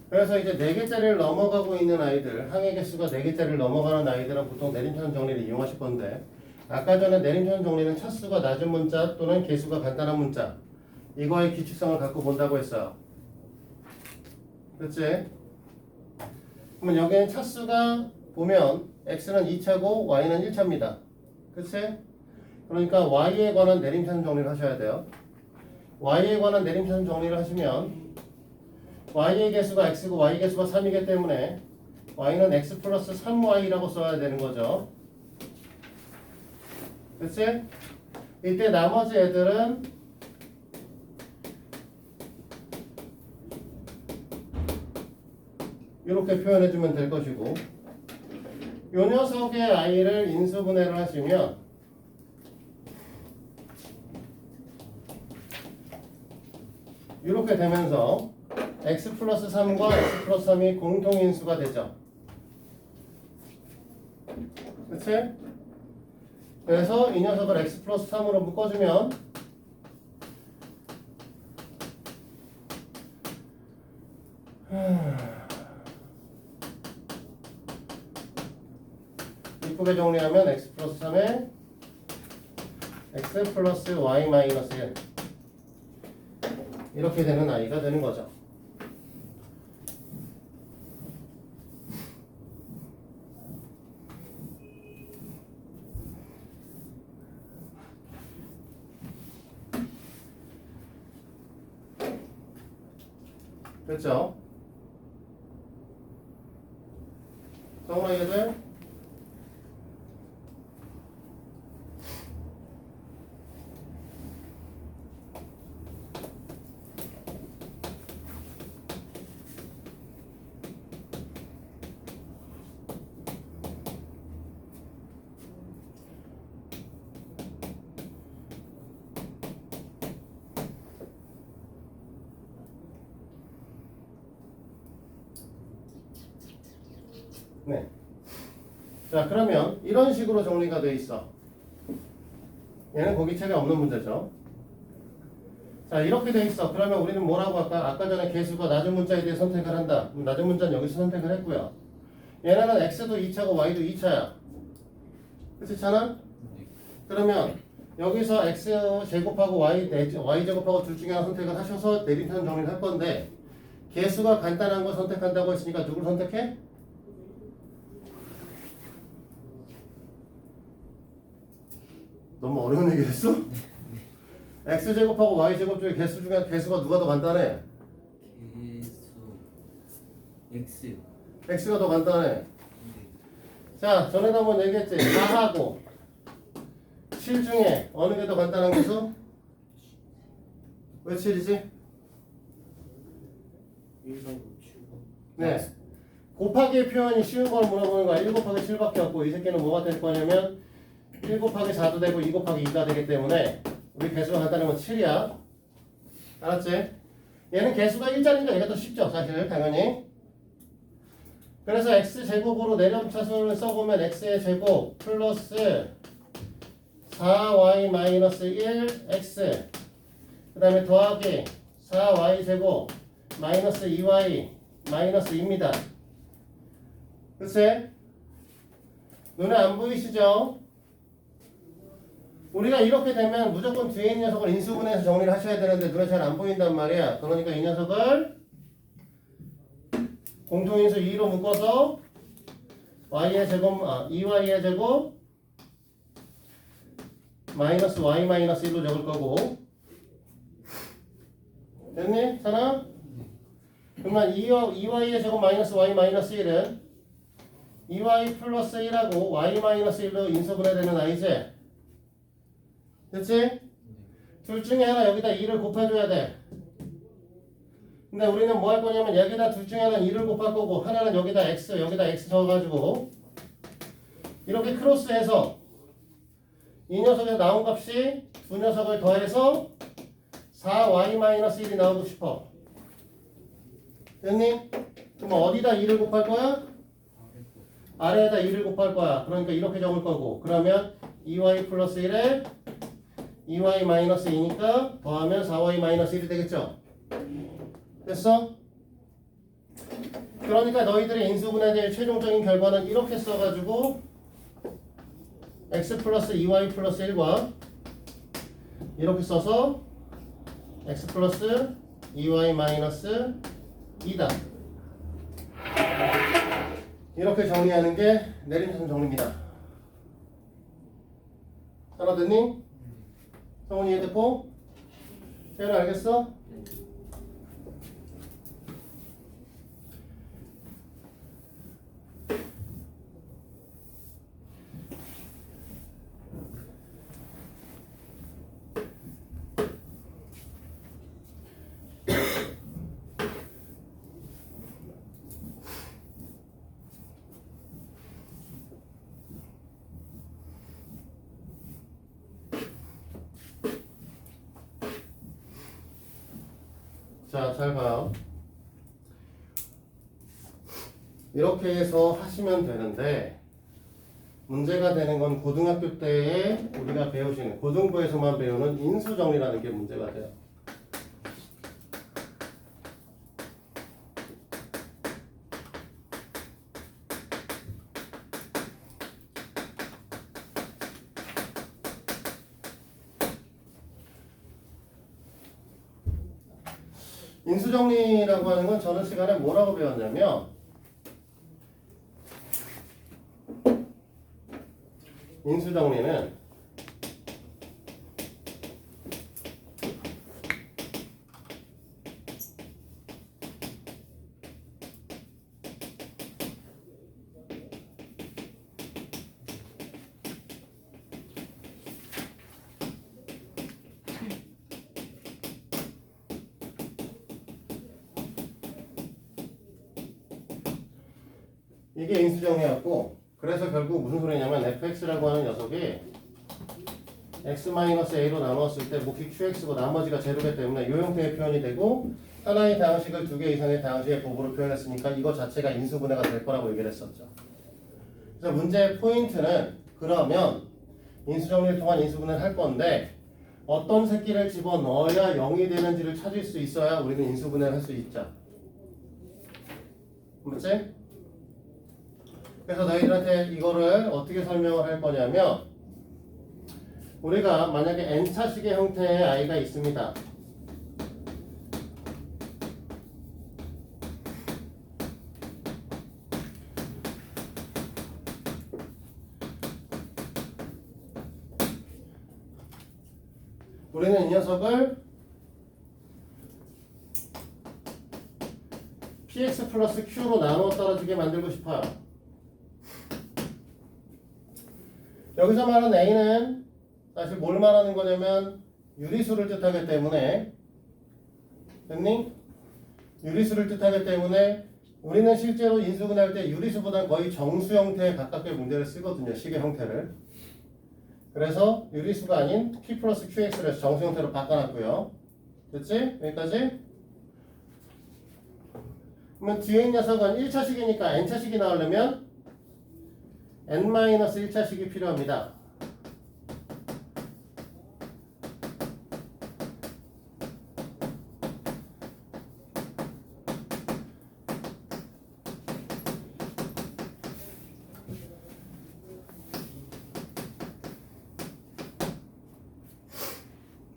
그래서 이제 4개짜리를 넘어가고 있는 아이들, 항의 개수가 4개짜리를 넘어가는 아이들은 보통 내림차순 정리를 이용하실 건데 아까 전에 내림차순 정리는 차수가 낮은 문자 또는 개수가 간단한 문자 이거의 규칙성을 갖고 본다고 했어요. 그렇지? 그러면 여기는 차수가 보면 x는 2차고 y는 1차입니다. 그치? 그러니까 y에 관한 내림차순 정리를 하셔야 돼요. y에 관한 내림차순 정리를 하시면 y의 개수가 x고 y 개수가 3이기 때문에 y는 x 플러스 3y라고 써야 되는 거죠. 그치? 이때 나머지 애들은 이렇게 표현해주면 될 것이고, 요 녀석의 i를 인수분해를 하시면 이렇게 되면서 x 플러스 3과 x 플러스 3이 공통인수가 되죠. 그치? 그래서 이 녀석을 x 플러스 3으로 묶어주면 이쁘게 정리하면 x 플러스 3에 x 플러스 y 마이너스 1 이렇게 되는 i가 되는 거죠. 됐죠? 정말 이해돼? 네. 자, 그러면 이런 식으로 정리가 돼 있어. 얘는 거기 책에 없는 문제죠. 자, 이렇게 돼 있어. 그러면 우리는 뭐라고 할까? 아까 전에 개수가 낮은 문자에 대해 선택을 한다. 그럼 낮은 문자는 여기서 선택을 했고요. 얘네는 x도 2차고 y도 2차야. 그렇지 않아? 그러면 여기서 x 제곱하고 y 제곱하고 둘 중에 하나 선택을 하셔서 내림차순 정리를 할 건데, 개수가 간단한 거 선택한다고 했으니까 누굴 선택해? 너무 어려운 얘기 했어? x제곱하고 y제곱 중에 개수 중에 개수가 누가 더 간단해? 개수 X요. x가 더 간단해. 자, 전에도 한번 얘기했지. 4하고 7 중에 어느 게 더 간단한 개수? 왜 7이지? 1, 3, 9, 7. 네. 곱하기의 표현이 쉬운 걸 물어보는 거야. 1 곱하기 7밖에 없고, 이 새끼는 뭐가 될 거냐면 1 곱하기 4도 되고 2 곱하기 2가 되기 때문에 우리 개수가 간단한 건 7이야. 알았지? 얘는 개수가 1자리니까 얘가 더 쉽죠, 사실 당연히. 그래서 x제곱으로 내림차순을 써보면 x의 제곱 플러스 4y 마이너스 1x 그 다음에 더하기 4y 제곱 마이너스 2y 마이너스 2입니다. 그치? 눈에 안 보이시죠? 우리가 이렇게 되면 무조건 뒤에 있는 녀석을 인수분해해서 정리를 하셔야 되는데 눈에 잘 안 보인단 말이야. 그러니까 이 녀석을 공통인수 2로 묶어서 y의 제곱, 2y의 제곱 마이너스 y 마이너스 1로 적을 거고. 됐니? 사나? 그러면 2y의 제곱 마이너스 y 마이너스 1은 2y 플러스 1하고 y 마이너스 1로 인수분해되는 i지? 됐지? 둘 중에 하나 여기다 2를 곱해줘야 돼. 근데 우리는 뭐 할 거냐면 여기다 둘 중에 하나는 2를 곱할 거고 하나는 여기다 x 적어가지고 이렇게 크로스해서 이 녀석에서 나온 값이 두 녀석을 더해서 4y-1이 나오고 싶어. 됐니? 그럼 어디다 2를 곱할 거야? 아래에다 2를 곱할 거야. 그러니까 이렇게 적을 거고, 그러면 2y 플러스 1에 2y 마이너스 2니까 더하면 4y 마이너스 1이 되겠죠? 됐어? 그러니까 너희들의 인수분해될 최종적인 결과는 이렇게 써가지고 x 플러스 2y 플러스 1과 이렇게 써서 x 플러스 2y 마이너스 2다. 이렇게 정리하는 게 내림차순 정리입니다. 알아듣니? 성훈이 이해됐고? 세율 알겠어? 자, 잘 봐요. 이렇게 해서 하시면 되는데 문제가 되는 건 고등학교 때에 우리가 배우시는 고등부에서만 배우는 인수정리라는 게 문제가 돼요. 인수정리라고 하는 건 저는 시간에 뭐라고 배웠냐면 인수정리는 이게 인수정리였고 그래서 결국 무슨 소리냐면 fx라고 하는 녀석이 x-a로 나누었을 때 몫이 qx고 나머지가 제로기 때문에 이 형태의 표현이 되고 하나의 다항식을 두 개 이상의 다항식의 곱으로 표현했으니까 이거 자체가 인수분해가 될 거라고 얘기를 했었죠. 그래서 문제의 포인트는 그러면 인수정리를 통한 인수분해를 할 건데 어떤 새끼를 집어넣어야 0이 되는지를 찾을 수 있어야 우리는 인수분해를 할 수 있죠. 맞지? 그래서 너희들한테 이거를 어떻게 설명을 할 거냐면 우리가 만약에 n차식의 형태의 i가 있습니다. 우리는 이 녀석을 px 플러스 q로 나누어 떨어지게 만들고 싶어요. 여기서 말하는 a는 사실 뭘 말하는 거냐면 유리수를 뜻하기 때문에 됐니? 유리수를 뜻하기 때문에 우리는 실제로 인수분해할 때 유리수보다 거의 정수 형태에 가깝게 문제를 쓰거든요. 식의 형태를. 그래서 유리수가 아닌 p 플러스 qx를 해서 정수 형태로 바꿔놨고요. 됐지? 여기까지? 그러면 뒤에 있는 녀석은 1차식이니까 n차식이 나오려면 n-1차식이 필요합니다.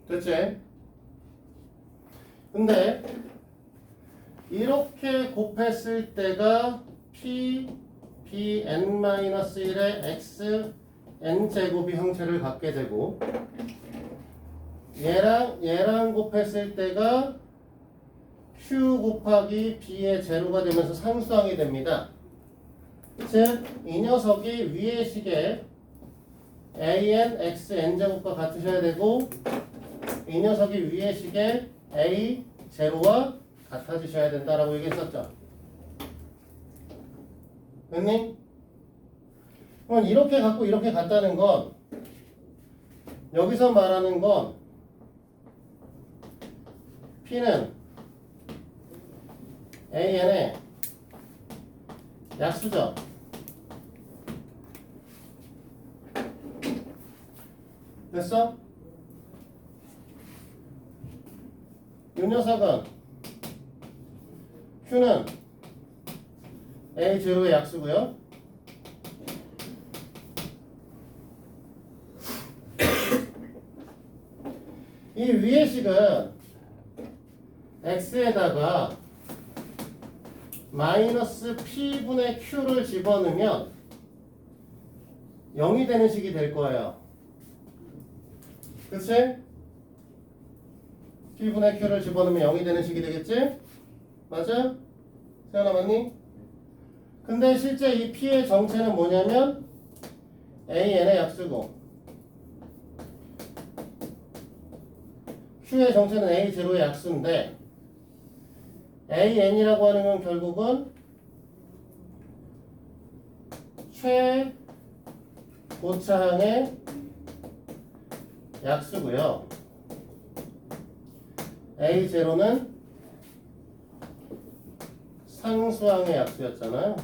됐지? 근데 이렇게 곱했을 때가 bn-1의 x n제곱이 형태를 갖게 되고 얘랑 곱했을 때가 q 곱하기 b의 제로가 되면서 상수항이 됩니다. 즉 이 녀석이 위의 식의 an x n제곱과 같으셔야 되고 이 녀석이 위의 식의 a 제로와 같아지셔야 된다라고 얘기했었죠. 됐니? 그럼 이렇게 갖고 이렇게 같다는 건 여기서 말하는 건 P는 AN의 약수죠. 됐어? 이 녀석은 Q는 A0의 약수고요. 이 위의 식은 X에다가 마이너스 P분의 Q를 집어넣으면 0이 되는 식이 될 거예요. 그치? P분의 Q를 집어넣으면 0이 되는 식이 되겠지? 맞아? 세연아 맞니? 근데 실제 이 P의 정체는 뭐냐면 AN의 약수고 Q의 정체는 A0의 약수인데 AN이라고 하는 건 결국은 최고차항의 약수고요. A0는 상수항의 약수였잖아요.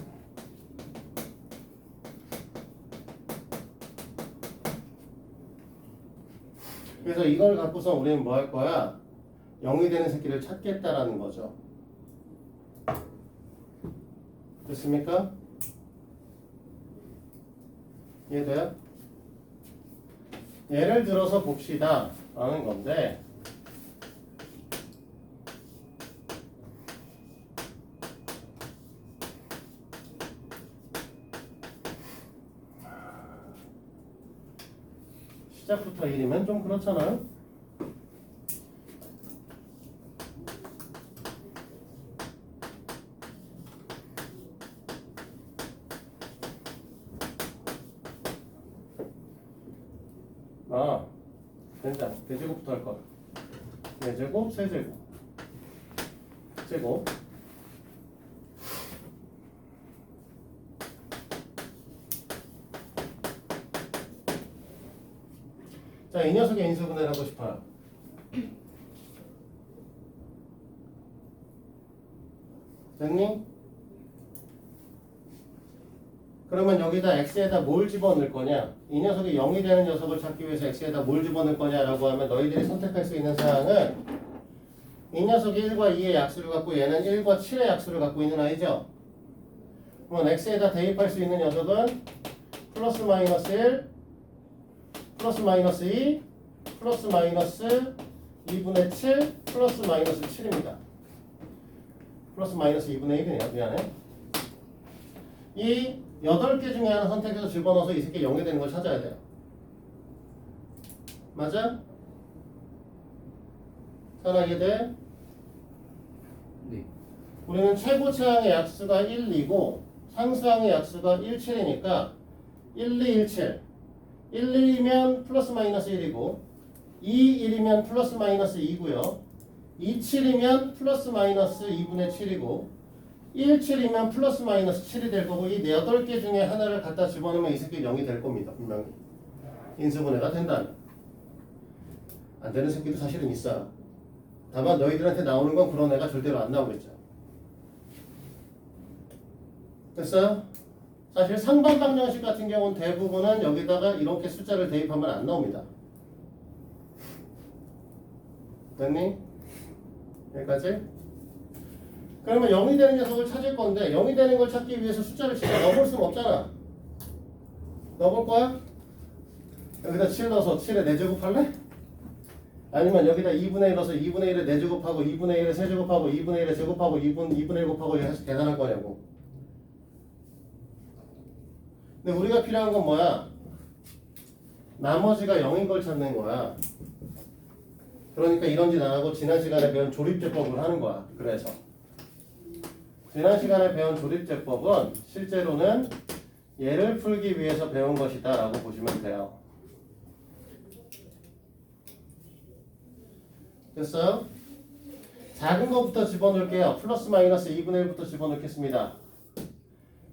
그래서 이걸 갖고서 우리는 뭐 할 거야? 0이 되는 새끼를 찾겠다라는 거죠. 됐습니까? 이해돼요? 예를 들어서 봅시다 라는 건데 시작부터 1이면 좀 그렇잖아요? 된다. 대제곱부터 할 거야. 대제곱, 세제곱, 제곱. 자, 이 녀석의 인수분해를 하고 싶어요. 됐니? 그러면 여기다 x에다 뭘 집어넣을 거냐? 이 녀석이 0이 되는 녀석을 찾기 위해서 x에다 뭘 집어넣을 거냐라고 하면 너희들이 선택할 수 있는 사항은 이 녀석이 1과 2의 약수를 갖고 얘는 1과 7의 약수를 갖고 있는 아이죠? 그러면 x에다 대입할 수 있는 녀석은 플러스 마이너스 1, 플러스 마이너스 2, 플러스 마이너스 2분의 7, 플러스 마이너스 7입니다. 플러스 마이너스 2분의 1이네요. 미안해. 이 8개 중에 하나 선택해서 집어넣어서 이 새끼 0이 되는 걸 찾아야 돼요. 맞아? 편하게 돼? 네. 우리는 최고차항의 약수가 1, 2고 상수항의 약수가 1, 7이니까 1, 2, 1, 7 1, 1이면 플러스 마이너스 1이고 2, 1이면 플러스 마이너스 2고요 2, 7이면 플러스 마이너스 2분의 7이고 1, 7이면 플러스 마이너스 7이 될 거고 이 8개 중에 하나를 갖다 집어넣으면 이 새끼 0이 될 겁니다. 분명히 인수분해가 된다면 안 되는 새끼도 사실은 있어요. 다만 너희들한테 나오는 건 그런 애가 절대로 안 나오겠죠. 됐어요? 사실 상반방정식 같은 경우는 대부분은 여기다가 이렇게 숫자를 대입하면 안 나옵니다. 됐니? 여기까지? 그러면 0이 되는 녀석을 찾을 건데 0이 되는 걸 찾기 위해서 숫자를 진짜 넣어볼 수는 없잖아. 넣어볼 거야? 여기다 7 넣어서 7에 4제곱 할래? 아니면 여기다 2분의 1 넣어서 2분의 1에 4제곱하고 2분의 1에 세제곱하고 2분의 1에 제곱하고 2분의 1 곱하고 해서 계산할 거냐고. 근데 우리가 필요한 건 뭐야? 나머지가 0인 걸 찾는 거야. 그러니까 이런 짓 안 하고 지난 시간에 배운 조립제법을 하는 거야. 그래서 지난 시간에 배운 조립제법은 실제로는 얘를 풀기 위해서 배운 것이다 라고 보시면 돼요. 됐어요? 작은 것부터 집어넣을게요. 플러스 마이너스 2분의 1부터 집어넣겠습니다.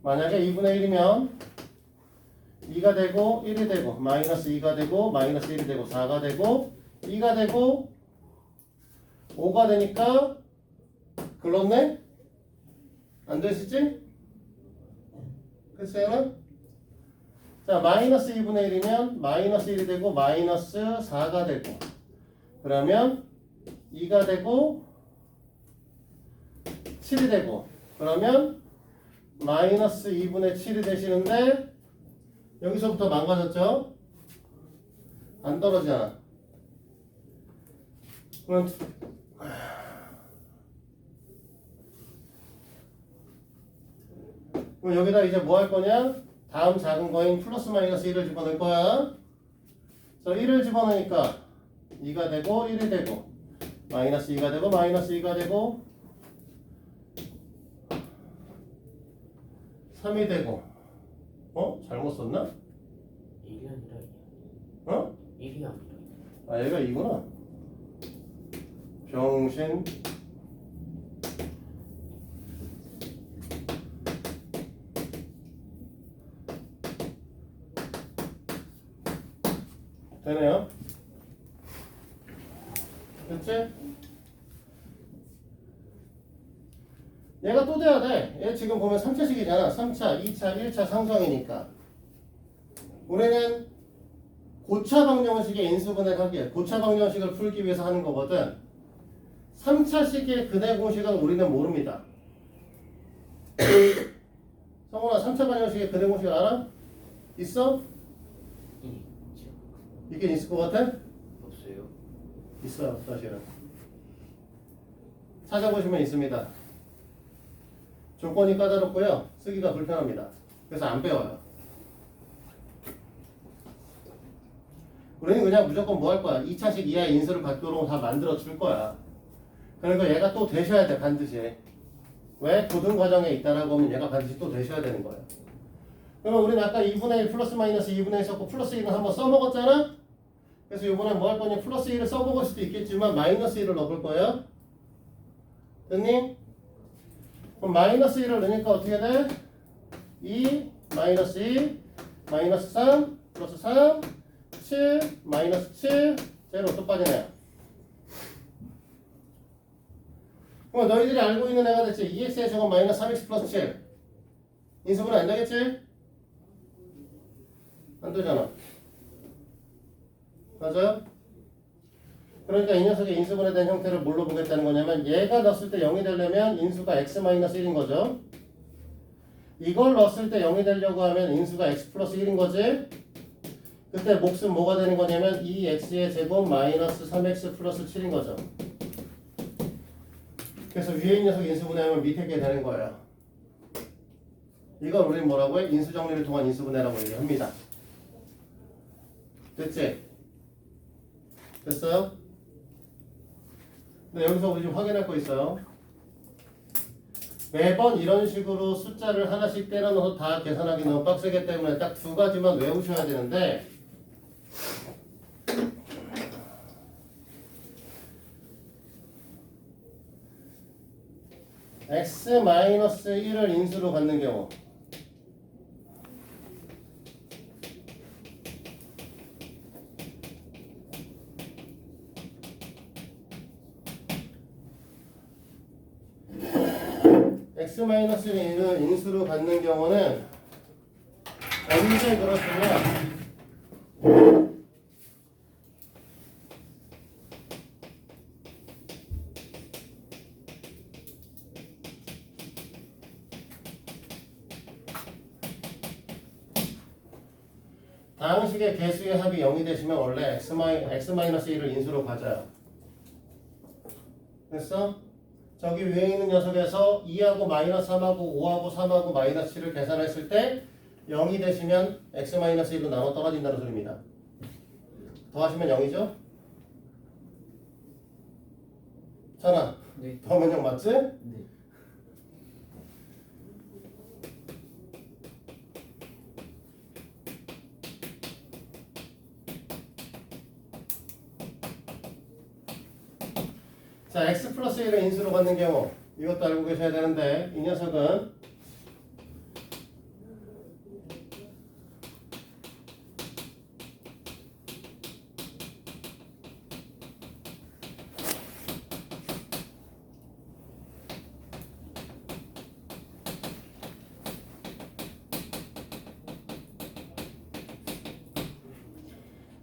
만약에 2분의 1이면 2가 되고 1이 되고 마이너스 2가 되고 마이너스 1이 되고 4가 되고 2가 되고 5가 되니까 글렀네? 안 되시지? 글쎄요. 자, 마이너스 2분의 1이면 마이너스 1이 되고 마이너스 4가 되고 그러면 2가 되고 7이 되고 그러면 마이너스 2분의 7이 되시는데 여기서부터 망가졌죠? 안 떨어지잖아. 그럼 그럼 여기다 이제 뭐 할 거냐? 다음 작은 거인 플러스 마이너스 1을 집어넣을 거야. 그래서 1을 집어넣으니까 2가 되고 1이 되고 마이너스 2가 되고 마이너스 2가 되고 3이 되고 잘못 썼나? 1이 아니라 2야. 어? 1이 아니라 2야. 아 얘가 2구나. 병신. 되네요. 됐지? 얘가 또 돼야 돼. 얘 지금 보면 3차식이잖아. 3차, 2차, 1차 상수항이니까. 우리는 고차 방정식의 인수분해 하기, 고차 방정식을 풀기 위해서 하는 거거든. 3차식의 근해 공식은 우리는 모릅니다. 성훈아, 3차 방정식의 근해 공식 알아? 있어? 있죠. 있긴 있을 것 같아? 없어요. 있어요, 사실은. 찾아보시면 있습니다. 조건이 까다롭고요. 쓰기가 불편합니다. 그래서 안 배워요. 우리는 그냥 무조건 뭐 할 거야? 2차식 이하의 인수를 받도록 다 만들어 줄 거야. 그러니까 얘가 또 되셔야 돼, 반드시. 왜? 고등 과정에 있다라고 하면 얘가 반드시 또 되셔야 되는 거예요. 그러면 우리는 아까 2분의 1 플러스 마이너스 2분의 1 썼고 플러스 1은 한번 써먹었잖아? 그래서 이번에 뭐 할 거냐? 플러스 1을 써먹을 수도 있겠지만 마이너스 1을 넣을 거예요. 됐니? 그럼 마이너스 1을 넣으니까 어떻게 돼? 2, 마이너스 2, 마이너스 3, 플러스 3, 7, 마이너스 7, 제로 또 빠지네요. 그럼 너희들이 알고 있는 애가 됐지? 2x의 제곱 마이너스 3x 플러스 7. 인수분해 안 되겠지? 안 되잖아. 맞아요? 그러니까 이 녀석의 인수분해 된 형태를 뭘로 보겠다는 거냐면 얘가 넣었을 때 0이 되려면 인수가 x-1인 거죠. 이걸 넣었을 때 0이 되려고 하면 인수가 x 플러스 1인 거지. 그때 몫은 뭐가 되는 거냐면 2x의 제곱 마이너스 3x 플러스 7인 거죠. 그래서 위에 있는 녀석 인수분해하면 밑에 게 되는 거예요. 이걸 우리는 뭐라고 해? 인수정리를 통한 인수분해라고 얘기합니다. 됐지? 됐어요? 근데 여기서 우리 좀 확인할 거 있어요. 매번 이런 식으로 숫자를 하나씩 때려 넣어서 다 계산하기 너무 빡세기 때문에 딱 두 가지만 외우셔야 되는데 x-1을 인수로 갖는 경우 x-1을 인수로 갖는 경우는 언제 그렇으면 다항식의 개수의 합이 0이 되시면 원래 x-1을 인수로 가져요. 됐어? 저기 위에 있는 녀석에서 2하고 마이너스 3하고 5하고 3하고 마이너스 7을 계산했을 때 0이 되시면 x-1로 나눠 떨어진다는 소리입니다. 더하시면 0이죠? 전화. 네. 더하면 0 맞지? 네. 자, x 플러스 1을 인수로 갖는 경우 이것도 알고 계셔야 되는데 이 녀석은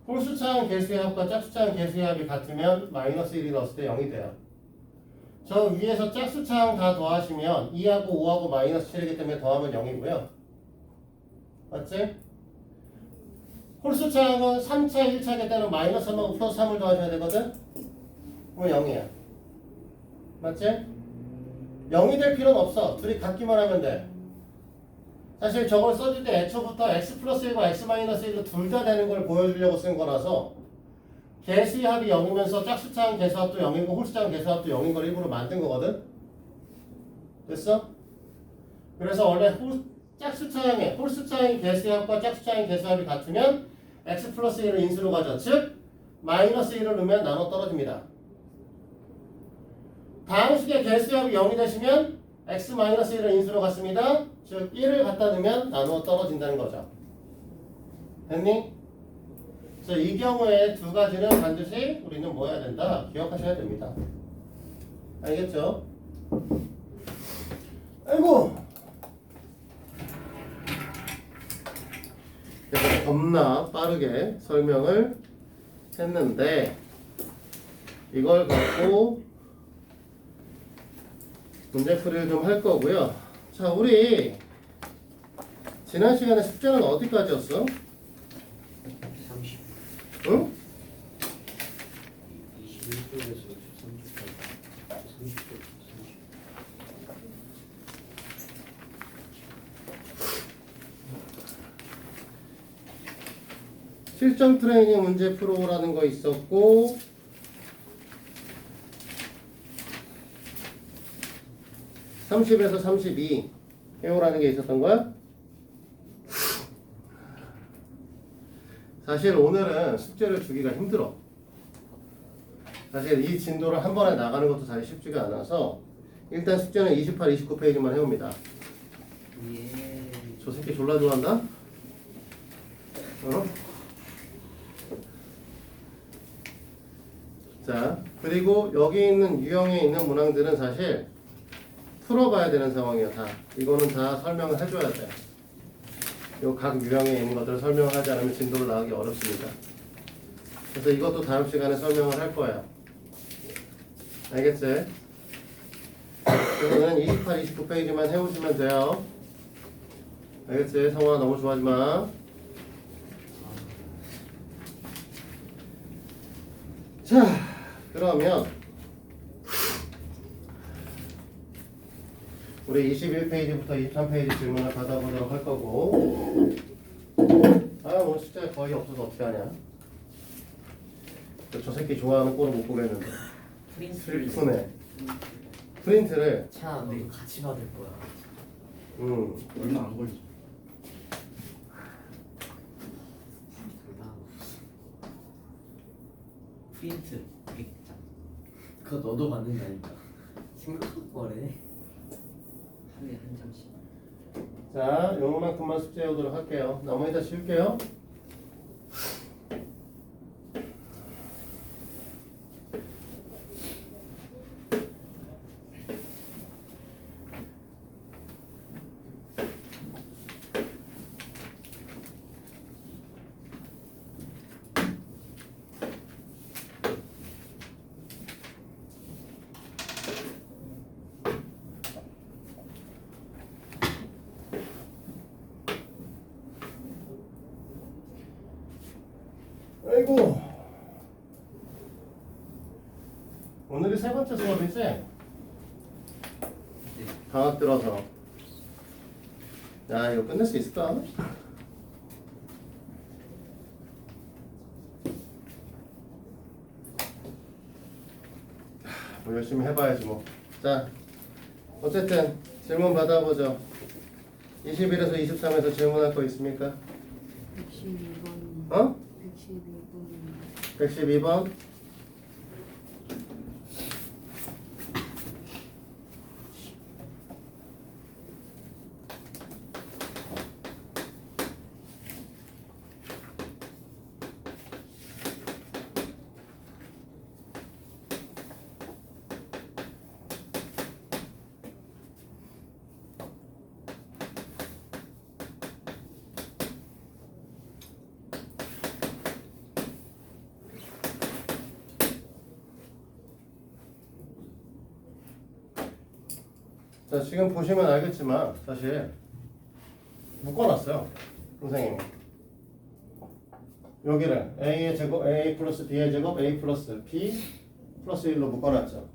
홀수차항 개수의 합과 짝수차항 개수의 합이 같으면 마이너스 1이 넣었을 때 0이 돼요. 저 위에서 짝수차항 다 더하시면 2하고 5하고 마이너스 7이기 때문에 더하면 0이고요. 맞지? 홀수차항은 3차, 1차기 때문에 마이너스 3하고 플러스 3을 더하셔야 되거든? 그러면 0이야. 맞지? 0이 될 필요는 없어. 둘이 같기만 하면 돼. 사실 저걸 써줄 때 애초부터 x 플러스 1과 x 마이너스 1로 둘 다 되는 걸 보여주려고 쓴 거라서 개수의 합이 0이면서 짝수차항 개수합도 0이고 홀수차항 개수합도 0인 걸 일부러 만든 거거든? 됐어? 그래서 원래 짝수차항의 홀수차항의 개수의 합과 짝수차항의 개수합이 같으면 x 플러스 1을 인수로 가져. 즉 마이너스 1을 넣으면 나눠 떨어집니다. 다음 식의 개수의 합이 0이 되시면 x 마이너스 1을 인수로 갔습니다. 즉 1을 갖다 넣으면 나누어 떨어진다는 거죠. 됐니? 그래서 이 경우에 두 가지는 반드시 우리는 뭐 해야 된다? 기억하셔야 됩니다. 알겠죠? 아이고! 그래서 겁나 빠르게 설명을 했는데 이걸 갖고 문제풀이를 좀 할 거고요. 자, 우리 지난 시간에 숙제는 어디까지였어? 30. 응? 21쪽에서 63쪽까지. 30쪽. 30. 실전 트레이닝 문제 프로라는 거 있었고 30에서 32 해오라는 게 있었던 거야? 사실 오늘은 숙제를 주기가 힘들어. 사실 이 진도를 한 번에 나가는 것도 사실 쉽지가 않아서 일단 숙제는 28, 29페이지만 해옵니다. 예. 저 새끼 졸라 좋아한다? 어? 자, 그리고 여기 있는 유형에 있는 문항들은 사실 풀어봐야 되는 상황이야. 다 이거는 다 설명을 해줘야 돼. 요 각 유형에 있는 것들을 설명을 하지 않으면 진도를 나가기 어렵습니다. 그래서 이것도 다음 시간에 설명을 할 거예요. 알겠지? 그거는 28, 29페이지만 해오시면 돼요. 알겠지? 성화 너무 좋아하지 마. 자, 그러면 우리 21페이지부터 23페이지 질문을 받아보도록 할 거고 오늘 숙제 거의 없어서 어떻게 하냐. 저 새끼 좋아하는 꼴을 못 보겠는데 슬프네. 프린트를 차, 너 이거 같이 받을 거야. 얼마 안 걸리죠. 장난. 프린트 100장. 그거 너도 받는다니까. 생각한 거래. 하루에 한 장씩. 자, 요만큼만 숙제해 오도록 할게요. 나머지 다 쉴게요. 아이고, 오늘이 세 번째 수업이지? 네. 방학 들어서. 야, 이거 끝낼 수 있을까? 뭐 열심히 해봐야지 뭐. 자, 어쨌든 질문 받아보죠. 21에서 23에서 질문할 거 있습니까? 112번. 어? 112번. 112번. 자, 지금 보시면 알겠지만 사실 묶어놨어요, 선생님이. 여기를 a의 제곱, a 플러스 b의 제곱, a 플러스 b 플러스 1로 묶어놨죠.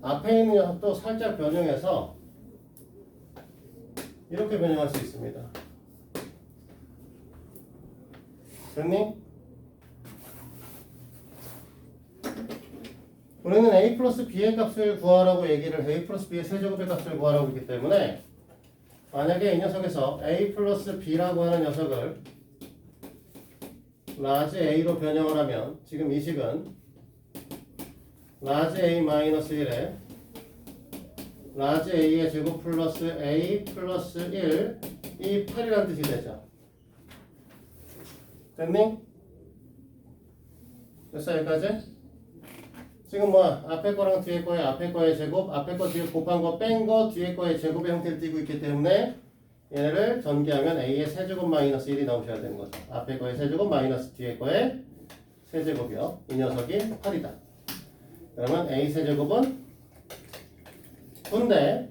앞에 있는 녀석도 살짝 변형해서 이렇게 변형할 수 있습니다. 됐니? 우리는 a 플러스 b의 값을 구하라고 얘기를 a 플러스 b의 세제곱의 값을 구하라고 했기 때문에 만약에 이 녀석에서 a 플러스 b라고 하는 녀석을 라지 a로 변형을 하면 지금 이 식은 라지 a 마이너스 1에 라지 a의 제곱 플러스 a 플러스 1이 8이라는 뜻이 되죠. 됐니? 됐어 여기까지? 지금 뭐 앞에 거랑 뒤에 거의 앞에 거의 제곱, 앞에 거 뒤에 곱한 거 뺀 거 뒤에 거의 제곱의 형태를 띠고 있기 때문에 얘를 전개하면 a의 세제곱 마이너스 1이 나오셔야 되는 거죠. 앞에 거의 세제곱 마이너스 뒤에 거의 세제곱이요. 이 녀석이 8이다. 그러면 a 세제곱은 9인데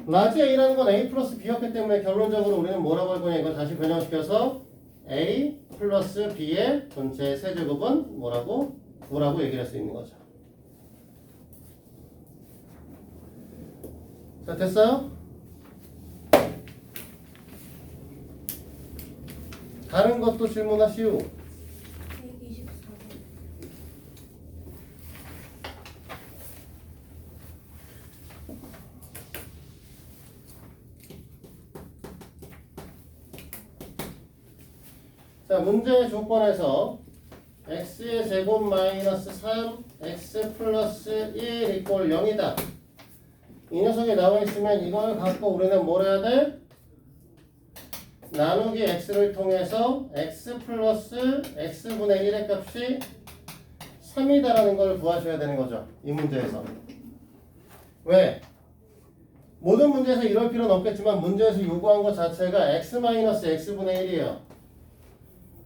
라지 a라는 건 a 플러스 b였기 때문에 결론적으로 우리는 뭐라고 할 거냐 이걸 다시 변형시켜서 a 플러스 b의 전체 세제곱은 뭐라고? 9라고 얘기를 할 수 있는 거죠. 자, 됐어요? 다른 것도 질문하시오. 124번. 자, 문제의 조건에서 x의 제곱 마이너스 3 x 플러스 1 이꼴 0이다. 이 녀석이 나와 있으면 이걸 갖고 우리는 뭘 해야 돼? 나누기 x를 통해서 x 플러스 x분의 1의 값이 3이다라는 걸 구하셔야 되는 거죠. 이 문제에서. 왜? 모든 문제에서 이럴 필요는 없겠지만 문제에서 요구한 것 자체가 x 마이너스 x분의 1이에요.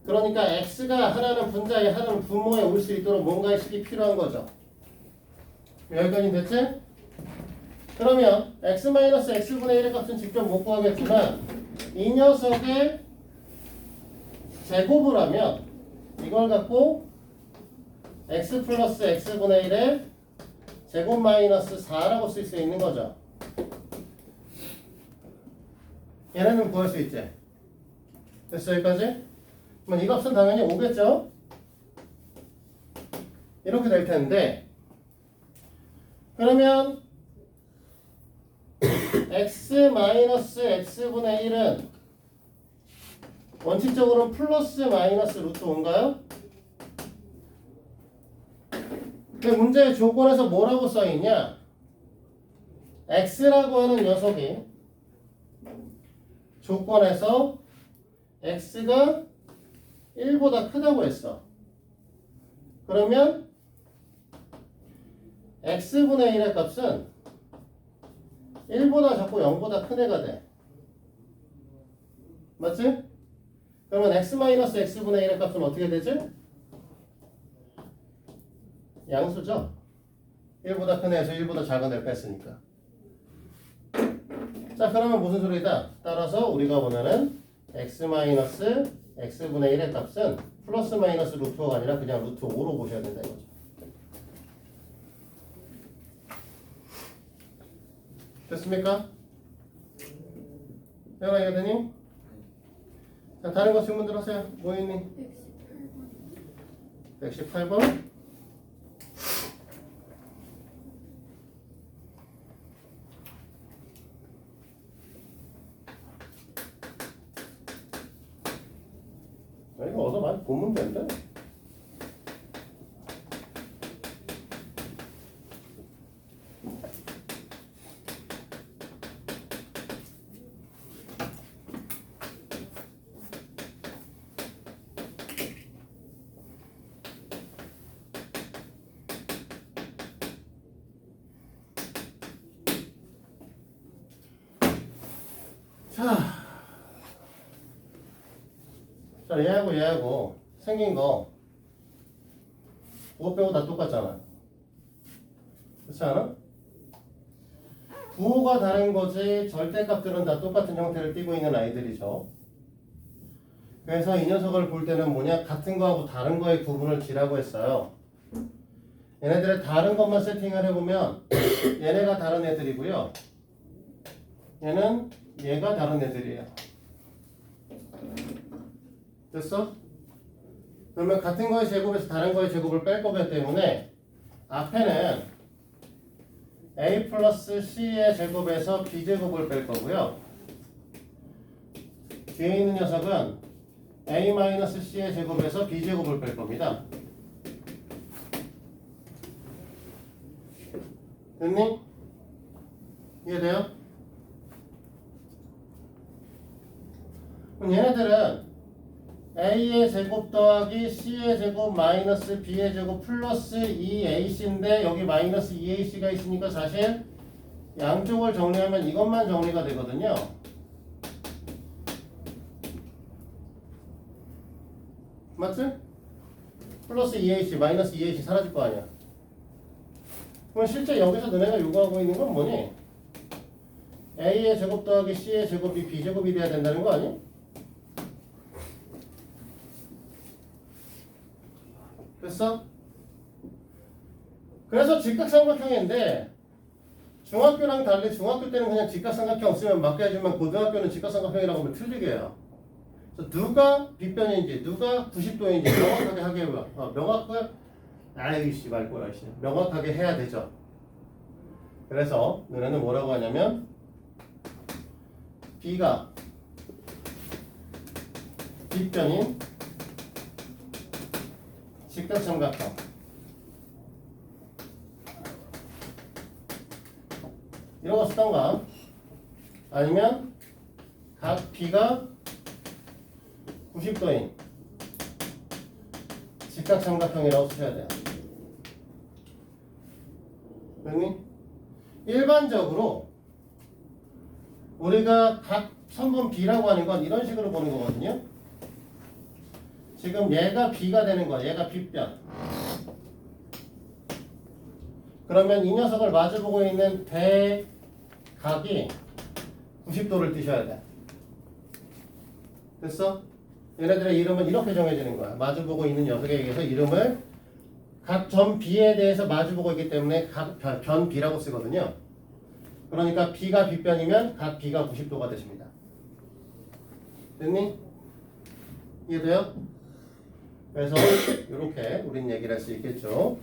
그러니까 x가 하나는 분자에 하나는 분모에 올 수 있도록 뭔가의 식이 필요한 거죠. 여기까지 됐지? 그러면 x-x분의 1의 값은 직접 못 구하겠지만 이 녀석의 제곱을 하면 이걸 갖고 x 플러스 x분의 1의 제곱 마이너스 4라고 쓸 수 있는 거죠. 얘네는 구할 수 있지? 됐어 여기까지? 그럼 이 값은 당연히 5겠죠? 이렇게 될 텐데 그러면 x-x분의 1은 원칙적으로 플러스 마이너스 루트 5인가요? 그 문제의 조건에서 뭐라고 써있냐? x라고 하는 녀석이 조건에서 x가 1보다 크다고 했어. 그러면 x분의 1의 값은 1보다 작고 0보다 큰 애가 돼. 맞지? 그러면 x-x분의 1의 값은 어떻게 되지? 양수죠? 1보다 큰 애에서 1보다 작은 애를 뺐으니까. 자, 그러면 무슨 소리다? 따라서 우리가 원하는 x-x분의 1의 값은 플러스 마이너스 루트 5가 아니라 그냥 루트 5로 보셔야 된다 이거죠. 됐습니까? 대화 이거더니? 자, 다른 거 질문들 하세요. 뭐 있니? 118번. 이거 어서 많이 보면 된대. 자, 얘하고 생긴 거 부호 빼고 다 똑같잖아. 그렇지 않아? 부호가 다른 거지 절대값들은 다 똑같은 형태를 띠고 있는 아이들이죠. 그래서 이 녀석을 볼 때는 뭐냐? 같은 거하고 다른 거의 구분을 지라고 했어요. 얘네들의 다른 것만 세팅을 해보면 얘네가 다른 애들이고요. 얘는 얘가 다른 애들이에요. 됐어? 그러면 같은 거의 제곱에서 다른 거의 제곱을 뺄 거기 때문에 앞에는 a 플러스 c의 제곱에서 b 제곱을 뺄 거고요. 뒤에 있는 녀석은 a 마이너스 c의 제곱에서 b 제곱을 뺄 겁니다. 됐니? 이해돼요? 그럼 얘네들은 a의 제곱 더하기 c의 제곱 마이너스 b의 제곱 플러스 2ac인데 여기 마이너스 2ac가 있으니까 사실 양쪽을 정리하면 이것만 정리가 되거든요. 맞지? 플러스 2ac 마이너스 2ac 사라질 거 아니야. 그럼 실제 여기서 너네가 요구하고 있는 건 뭐니? a의 제곱 더하기 c의 제곱이 b제곱이 돼야 된다는 거 아니? 됐어? 그래서 직각삼각형인데 중학교랑 달리 중학교 때는 그냥 직각삼각형 없으면 맞게 해주면 고등학교는 직각삼각형이라고 하면 틀리게 해요. 그래서 누가 빗변인지 누가 90도인지 명확하게 하게 해요. 명확하게 아이 씨발 꼬야 씨 명확하게 해야 되죠. 그래서 너네는 뭐라고 하냐면 B가 빗변인 직각삼각형 이런 거 쓰던가 아니면 각 B가 90도인 직각삼각형이라고 쓰셔야 돼요. 그러니 일반적으로 우리가 각 선분 B라고 하는 건 이런 식으로 보는 거거든요. 지금 얘가 B가 되는 거야. 얘가 B변. 그러면 이 녀석을 마주보고 있는 대각이 90도를 띄셔야 돼. 됐어? 얘네들의 이름은 이렇게 정해지는 거야. 마주보고 있는 녀석에 의해서 이름을 각 점 B에 대해서 마주보고 있기 때문에 각 변 B라고 쓰거든요. 그러니까 B가 B변이면 각 B가 90도가 되십니다. 됐니? 이해돼요? 그래서 이렇게 우린 얘기를 할 수 있겠죠.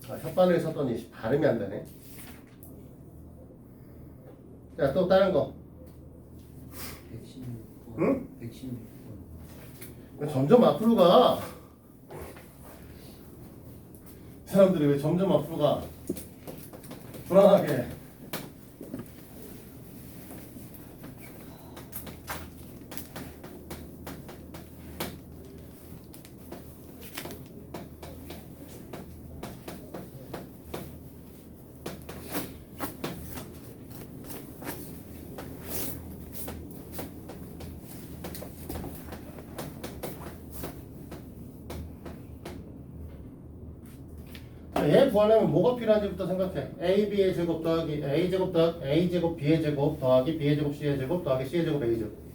혓바늘 썼더니 발음이 안 되네. 자, 또 다른 거. 116번. 응? 116번. 점점 앞으로 가. 사람들이 왜 점점 앞으로 가? 불안하게. 얘 구하려면 뭐가 필요한지부터 생각해. AB의 제곱 더하기 A제곱 더하기 A제곱 B의 제곱 더하기 B의 제곱 C의 제곱 더하기 C의 제곱 A제곱.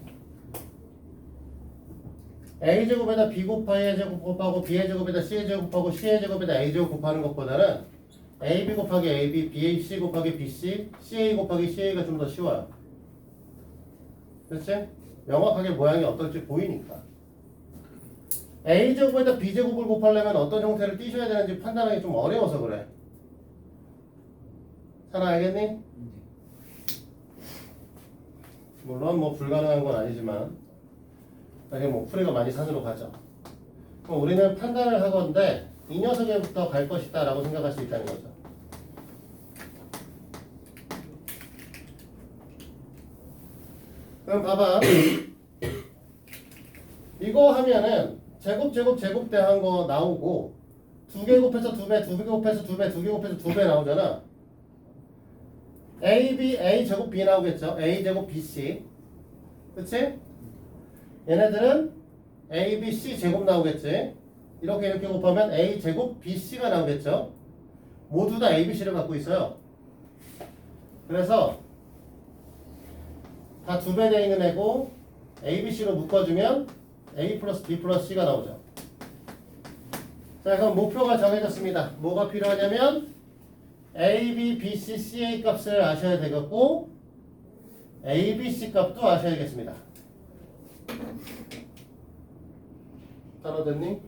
A제곱에다 B 곱하기 A 제곱 곱하고 B의 제곱에다 C의 제곱 곱하고 C의 제곱에다 A 제곱 곱하는 것보다는 AB 곱하기 AB, BC 곱하기 BC, CA 곱하기 CA가 좀 더 쉬워요. 그렇지? 명확하게 모양이 어떨지 보이니까. A제곱에다 B제곱을 곱하려면 어떤 형태를 띄셔야 되는지 판단하기 좀 어려워서 그래. 잘 알겠니? 물론 뭐 불가능한 건 아니지만 이게 뭐 풀이가 많이 산으로 가죠. 그럼 우리는 판단을 하건대 이 녀석에부터 갈 것이다 라고 생각할 수 있다는 거죠. 그럼 봐봐. 이거 하면은 제곱 대한 거 나오고 두 개 곱해서 두 배, 두 개 곱해서 두 배, 두 개 곱해서 두 배 나오잖아. A 제곱 B 나오겠죠. A 제곱 BC. 그치? 얘네들은 A, B, C 제곱 나오겠지. 이렇게 곱하면 A 제곱 BC가 나오겠죠. 모두 다 A, B, C를 갖고 있어요. 그래서 다 두 배 되어 있는 애고 A, B, C로 묶어주면 A 플러스 B 플러스 C가 나오죠. 자, 그럼 목표가 정해졌습니다. 뭐가 필요하냐면 A, B, B, C, CA 값을 아셔야 되겠고 A, B, C 값도 아셔야겠습니다. 따라됐니? 네.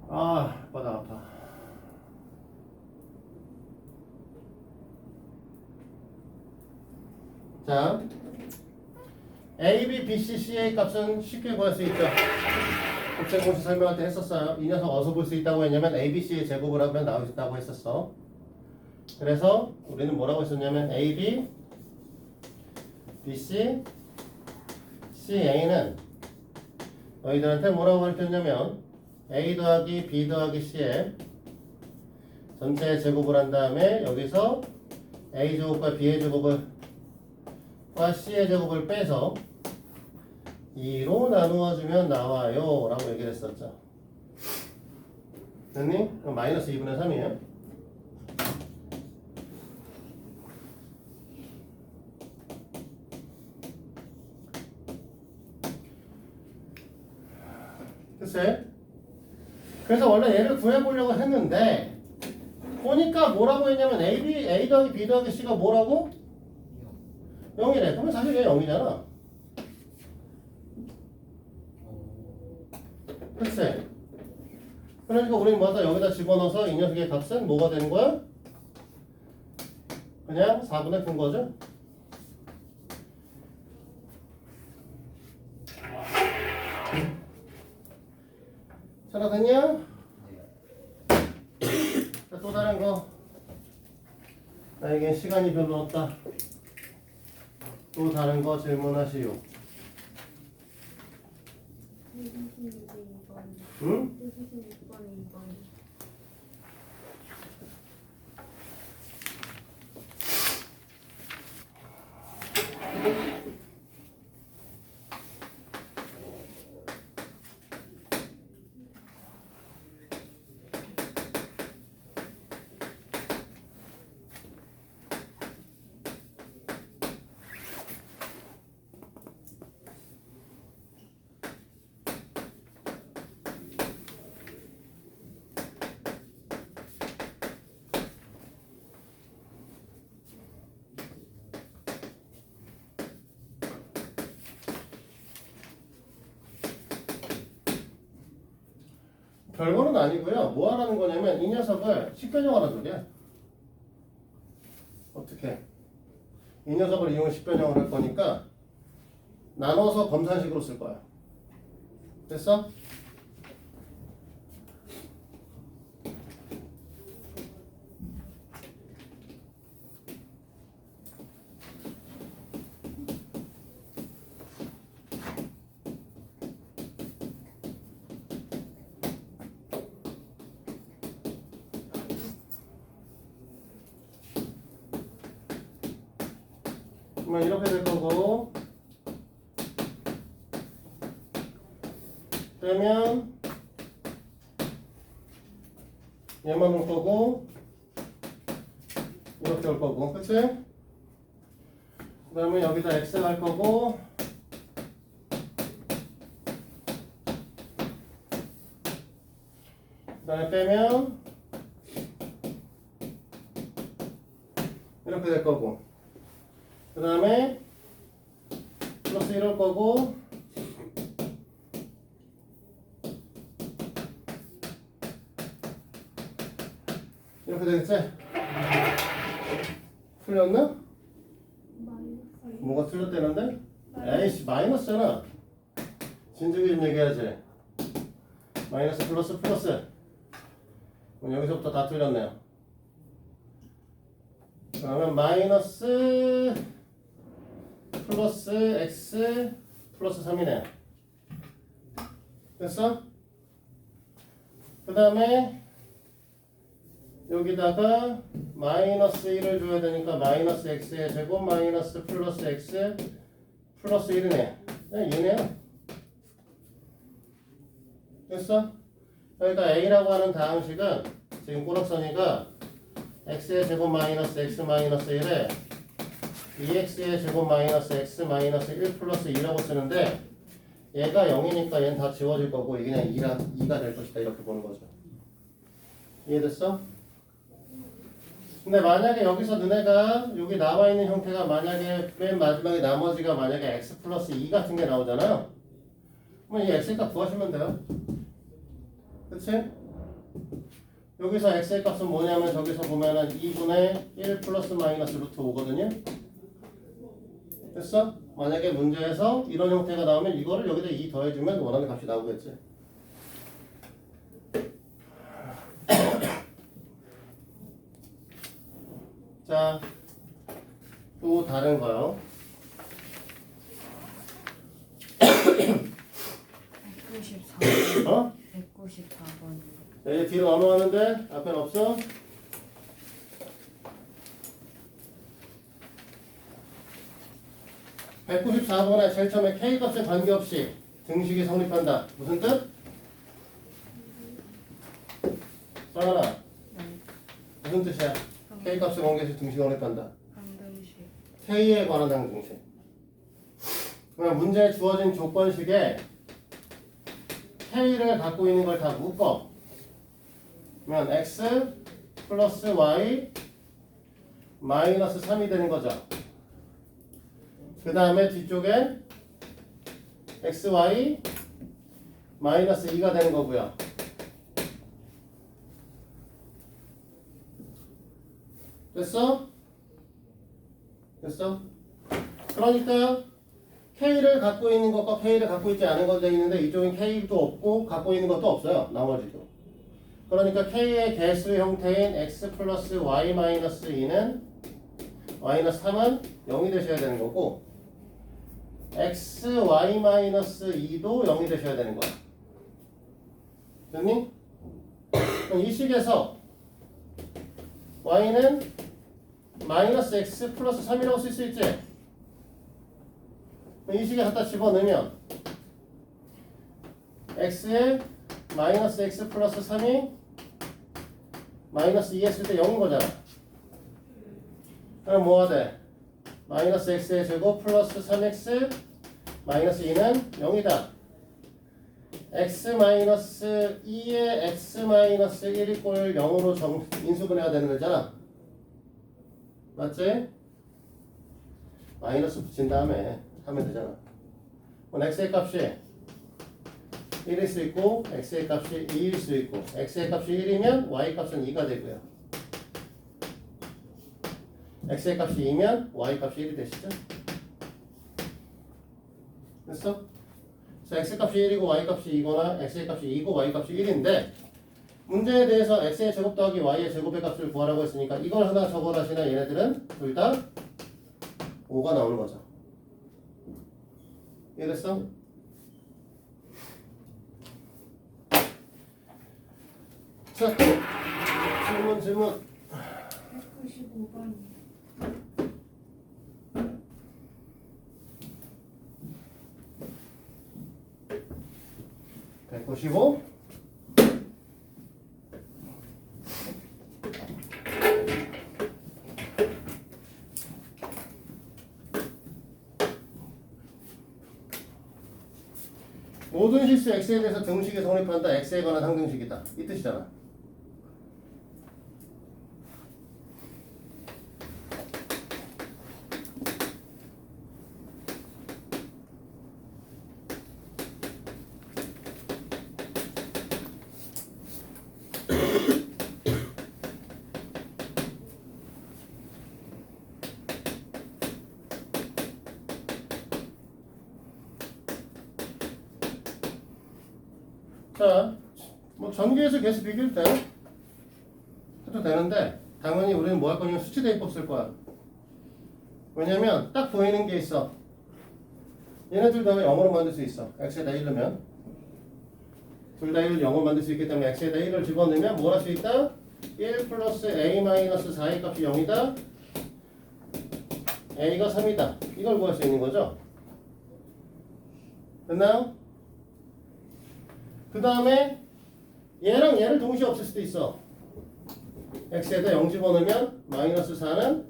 아, 바닥 아파. 자, A, B, B, C, C, A 값은 쉽게 구할 수 있죠. 곱셈 공식 설명할 때 했었어요. 이 녀석 어디서 볼 수 있다고 했냐면 A, B, C의 제곱을 하면 나오겠다고 했었어. 그래서 우리는 뭐라고 했었냐면 A, B, B, C, C, A는 너희들한테 뭐라고 가르쳤냐면 A 더하기 B 더하기 C의 전체 제곱을 한 다음에 여기서 A 제곱과 B의 제곱을 과 C의 제곱을 빼서 2로 나누어주면 나와요 라고 얘기를 했었죠. 됐니? 그럼 마이너스 2분의 3이에요. 글쎄. 그래서 원래 얘를 구해보려고 했는데 보니까 뭐라고 했냐면 A 더하기 B 더하기 C가 뭐라고? 0이래. 그러면 사실 얘 0이잖아. 글쎄. 그러니까 우리는 뭐다 여기다 집어넣어서 이 녀석의 값은 뭐가 되는 거야? 그냥 4분의 9인 거죠? 잘하겠냐? 자, 또 다른 거. 나에겐 시간이 별로 없다. 또 다른 거 질문하시오. 126번. 응? 126번에 2번. 별거는 아니고요. 뭐 하라는 거냐면 이 녀석을 식변형하라는 소리야. 어떻게? 이 녀석을 이용 식변형을 할 거니까 나눠서 검산식으로 쓸 거야. 됐어? 그러면 이렇게 될 거고 빼면 얘만 올 거고 이렇게 올 거고 그치? 그 다음에 여기다 x 갈 거고 그 다음에 빼면 이렇게 될 거고 그 다음에 플러스 1올 거고 이렇게 되겠지? 틀렸나? 마이너스. 뭐가 틀렸다는데? 에이씨 마이너스잖아. 진즉이 좀 얘기하지. 마이너스 플러스 플러스. 그럼 여기서부터 다 틀렸네요. 그러면 마이너스 플러스 x 플러스 3이네. 됐어? 그 다음에 여기다가 마이너스 1을 줘야 되니까 마이너스 x의 제곱 마이너스 플러스 x 플러스 1이네. 그냥 얘네요. 됐어? 그러니까 a라고 하는 다항식은 지금 꾸락선이가 x의 제곱 마이너스 x 마이너스 1에 2x의 제곱 마이너스 x 마이너스 1 플러스 2라고 쓰는데 얘가 0이니까 얘는 다 지워질 거고 이게 그냥 2가 될 것이다 이렇게 보는 거죠. 이해됐어? 근데 만약에 여기서 너네가 여기 나와 있는 형태가 만약에 맨 마지막에 나머지가 만약에 x 플러스 2 같은 게 나오잖아요. 그럼 이 x의 값 구하시면 돼요. 그치? 여기서 x의 값은 뭐냐면 저기서 보면은 2분의 1 플러스 마이너스 루트 5거든요. 됐어? 만약에 문제에서 이런 형태가 나오면 이거를 여기다 2 더해주면 원하는 값이 나오겠지. 자, 또 다른 거요. 194번. 어? 194번. 네, 이제 뒤로 넘어가는데 앞에는 없어? (194번에) 제일 처음에 K값에 관계없이 등식이 성립한다. 무슨 뜻? 써놔라. 네. 무슨 뜻이야? K값에 관계없이 등식이 성립한다. 방정식. K에 관한 항등식. 그럼 문제에 주어진 조건식에 K를 갖고 있는 걸 다 묶어. 그러면 X 플러스 Y 마이너스 3이 되는 거죠. 그 다음에 뒤쪽엔 XY 마이너스 2가 되는 거고요. 됐어? 됐어? 그러니까 K를 갖고 있는 것과 K를 갖고 있지 않은 것도 있는데 이쪽엔 K도 없고 갖고 있는 것도 없어요. 나머지도. 그러니까 K의 개수 형태인 X 플러스 Y 마이너스 2는 마이너스 3은 0이 되셔야 되는 거고 X, Y 마이너스 2도 0이 되셔야 되는 거야. 됐니? 그럼 이 식에서 Y는 마이너스 X 플러스 3이라고 쓸 수 있지? 이 식에 갖다 집어넣으면 X에 마이너스 X 플러스 3이 마이너스 2 했을 때 0인 거잖아. 그럼 뭐가 돼? 마이너스 X의 제곱 플러스 3X 마이너스 2는 0이다. X 마이너스 2에 X 마이너스 1 이꼴 0으로 인수분해가 되는 거잖아. 맞지? 마이너스 붙인 다음에 하면 되잖아. 그럼 X의 값이 1일 수 있고 X의 값이 2일 수 있고 X의 값이 1이면 Y 값은 2가 되고요. X의 값이 2면 Y 값이 1이 되시죠? 됐어? 그래서 X 값이 1이고 Y 값이 2거나 X의 값이 2고 Y 값이 1인데 문제에 대해서 X의 제곱 더하기 Y의 제곱의 값을 구하라고 했으니까 이걸 하나 저걸 하시나 얘네들은 둘 다 5가 나오는 거죠. 이해됐어? 자, 또 질문 195번. 195 모든 실수 x에 대해서 등식이 성립한다. x에 관한 항등식이다. 이 뜻이잖아. 자, 뭐 전개해서 계속 비교해도 돼요? 해도 되는데 당연히 우리는 뭐 할 거냐면 수치 대입법 쓸 거야. 왜냐면 딱 보이는 게 있어. 얘네들 다 0으로 만들 수 있어. x에다 1 넣으면 둘 다 1을 0으로 만들 수 있기 때문에 x에다 1을 집어넣으면 뭘 할 수 있다? 1 플러스 a 마이너스 4의 값이 0이다. a가 3이다. 이걸 구할 수 있는 거죠. 됐나요? 그 다음에 얘랑 얘를 동시에 없앨 수도 있어. x에다 0 집어넣으면 마이너스 4는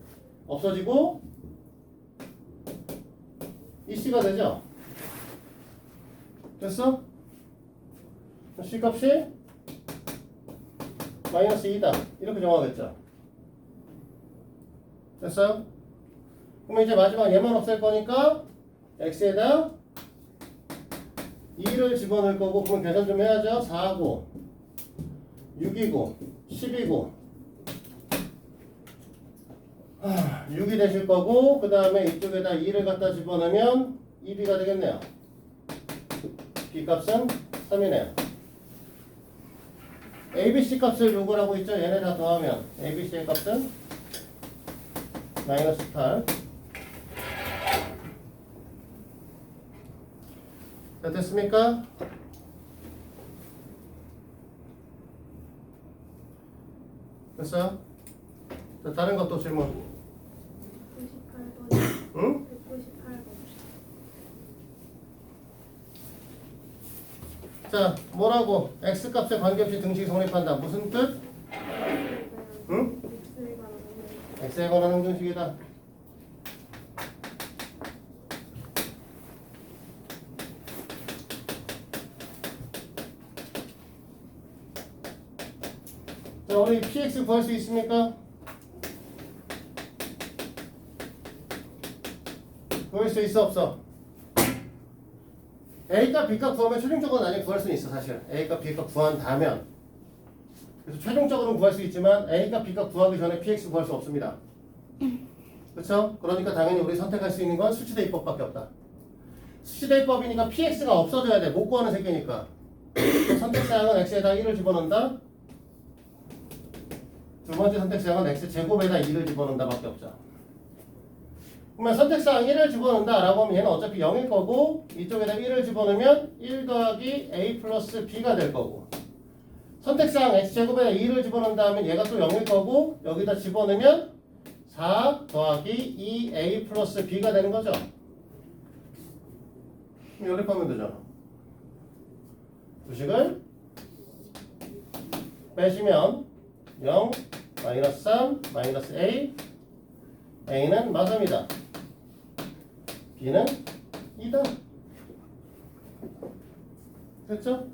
없어지고 이 c가 되죠? 됐어? c 값이 마이너스 2다. 이렇게 정하겠죠? 됐어요? 그러면 이제 마지막 얘만 없앨 거니까 x에다 2를 집어넣을 거고, 그럼 계산 좀 해야죠. 4고 6이고 10이고 6이 되실 거고, 그 다음에 이쪽에다 2를 갖다 집어넣으면 2b가 되겠네요. b 값은 3이네요. ABC 값을 요구하고 있죠. 얘네 다 더하면 ABC의 값은 마이너스 8. 자, 됐습니까? 됐어요? 자, 다른 것도 질문. 198번. 응? 198번. 자, 뭐라고? x값에 관계없이 등식이 성립한다. 무슨 뜻? 응? x에 관한 항등식이다. 자, 우리 px 구할 수 있습니까? 구할 수 있어 없어? A값 B값 구하면 최종적으로 나중에 구할 수는 있어. 사실 A값 B값 구한다면. 그래서 최종적으로는 구할 수 있지만 A값 B값 구하기 전에 PX 구할 수 없습니다. 그렇죠? 그러니까 당연히 우리 선택할 수 있는 건 수치대입법밖에 없다. 수치대입법이니까 PX가 없어져야 돼. 못 구하는 새끼니까. 선택사항은 X에다 1을 집어넣는다. 두 번째 선택사항은 X 제곱에다 2를 집어넣는다 밖에 없죠. 그러면 선택사항 1을 집어넣는다 라고 하면 얘는 어차피 0일 거고, 이쪽에다 1을 집어넣으면 1 더하기 A 플러스 B가 될 거고, 선택사항 X제곱에다 2를 집어넣는다 하면 얘가 또 0일 거고, 여기다 집어넣으면 4 더하기 2A 플러스 B가 되는 거죠. 그럼 연립하면 되잖아. 두식을 빼시면 0, 마이너스 3, 마이너스 A, A는 마삼이다. B는 2다. 됐죠?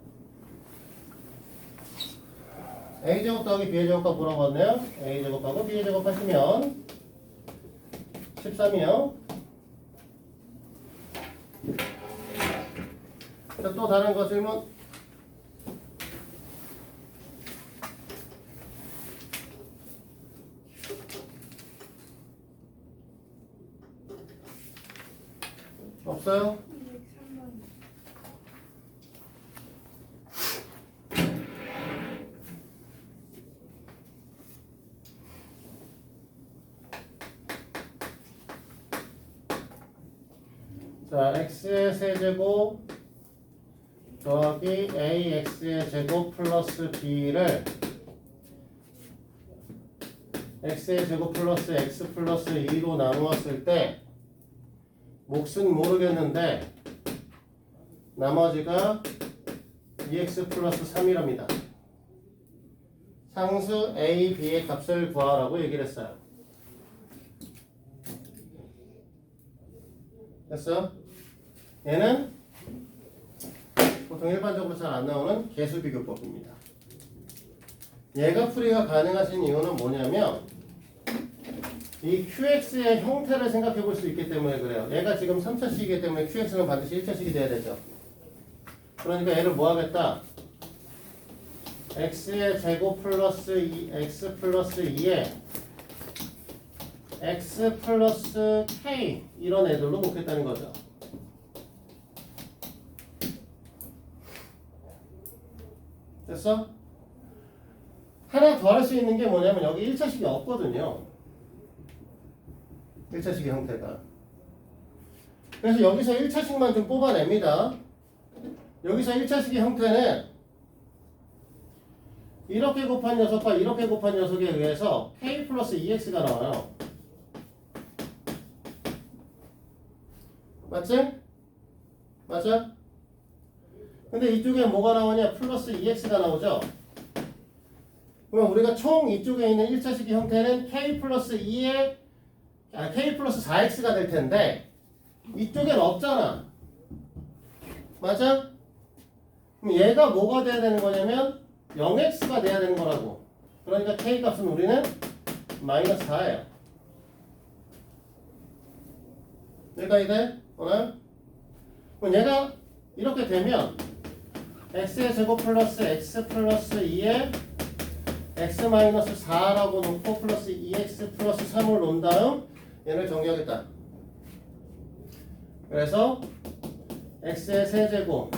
A제곱 더하기 B의 제곱값 물어봤네요. A제곱하고 B의 제곱 하시면 13이요. 자, 또 다른 거 질문? 없어요? 203번. 자, x의 세제곱 더하기 ax의 제곱 플러스 b를 x의 제곱 플러스 x 플러스 2로 나누었을 때 몫은 모르겠는데 나머지가 2x 플러스 3이랍니다. 상수 a, b의 값을 구하라고 얘기를 했어요. 됐어? 얘는 보통 일반적으로 잘 안 나오는 개수비교법입니다. 얘가 풀이가 가능하신 이유는 뭐냐면 이 QX의 형태를 생각해 볼 수 있기 때문에 그래요. 얘가 지금 3차식이기 때문에 QX는 반드시 1차식이 돼야 되죠. 그러니까 얘를 뭐 하겠다? X의 제곱 플러스 2, X 플러스 2에 X 플러스 K 이런 애들로 놓겠다는 거죠. 됐어? 하나 더 할 수 있는 게 뭐냐면 여기 1차식이 없거든요. 1차식의 형태가. 그래서 여기서 1차식만 좀 뽑아냅니다. 여기서 1차식의 형태는 이렇게 곱한 녀석과 이렇게 곱한 녀석에 의해서 K 플러스 2X가 나와요. 맞지? 맞아? 근데 이쪽에 뭐가 나오냐? 플러스 2X가 나오죠? 그러면 우리가 총 이쪽에 있는 1차식의 형태는 K 플러스 2에 K 플러스 4X가 될 텐데 이쪽엔 없잖아. 맞아? 그럼 얘가 뭐가 돼야 되는 거냐면 0X가 돼야 되는 거라고. 그러니까 K 값은 우리는 마이너스 4예요. 여기까지 돼? 오늘? 그럼 얘가 이렇게 되면 x의 제곱 플러스 x 플러스 2에 x 마이너스 4라고 놓고 플러스 2x 플러스 3을 놓은 다음 얘를 정리하겠다. 그래서 x의 세제곱에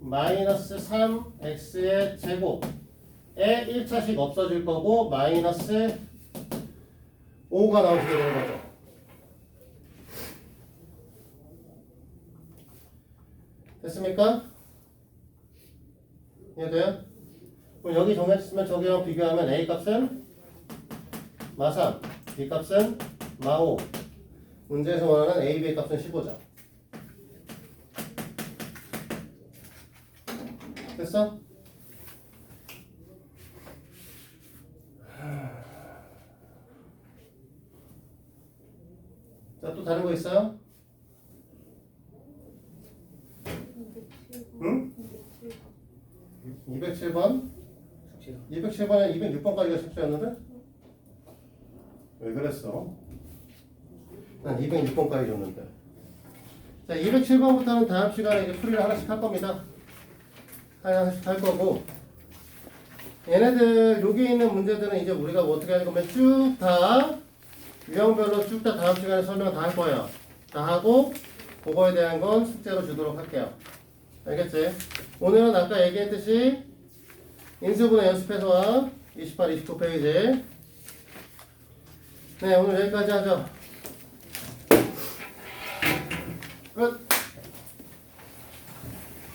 마이너스 3x의 제곱에 1차씩 없어질 거고 마이너스 5가 나오게 되는 거죠. 됐습니까? 이해돼요? 그럼 여기 정해졌으면 저기랑 비교하면 A 값은 마3, B 값은 마5. 문제에서 원하는 A, B 값은 15죠. 됐어? 자, 또 다른 거 있어요? 응? 207번? 숙제가 207번에 206번까지가 숙제였는데? 왜 그랬어? 난 206번까지 줬는데. 자, 207번부터는 다음 시간에 이제 풀이를 하나씩 할 겁니다. 하나씩 할 거고. 얘네들, 여기 있는 문제들은 이제 우리가 뭐 어떻게 할 거면 쭉 다, 유형별로 쭉 다 다음 시간에 설명 다 할 거예요. 다 하고, 그거에 대한 건 숙제로 주도록 할게요. 알겠지? 오늘은 아까 얘기했듯이 인수분해 연습해서 와 28, 29페이지. 네, 오늘 여기까지 하죠. 끝.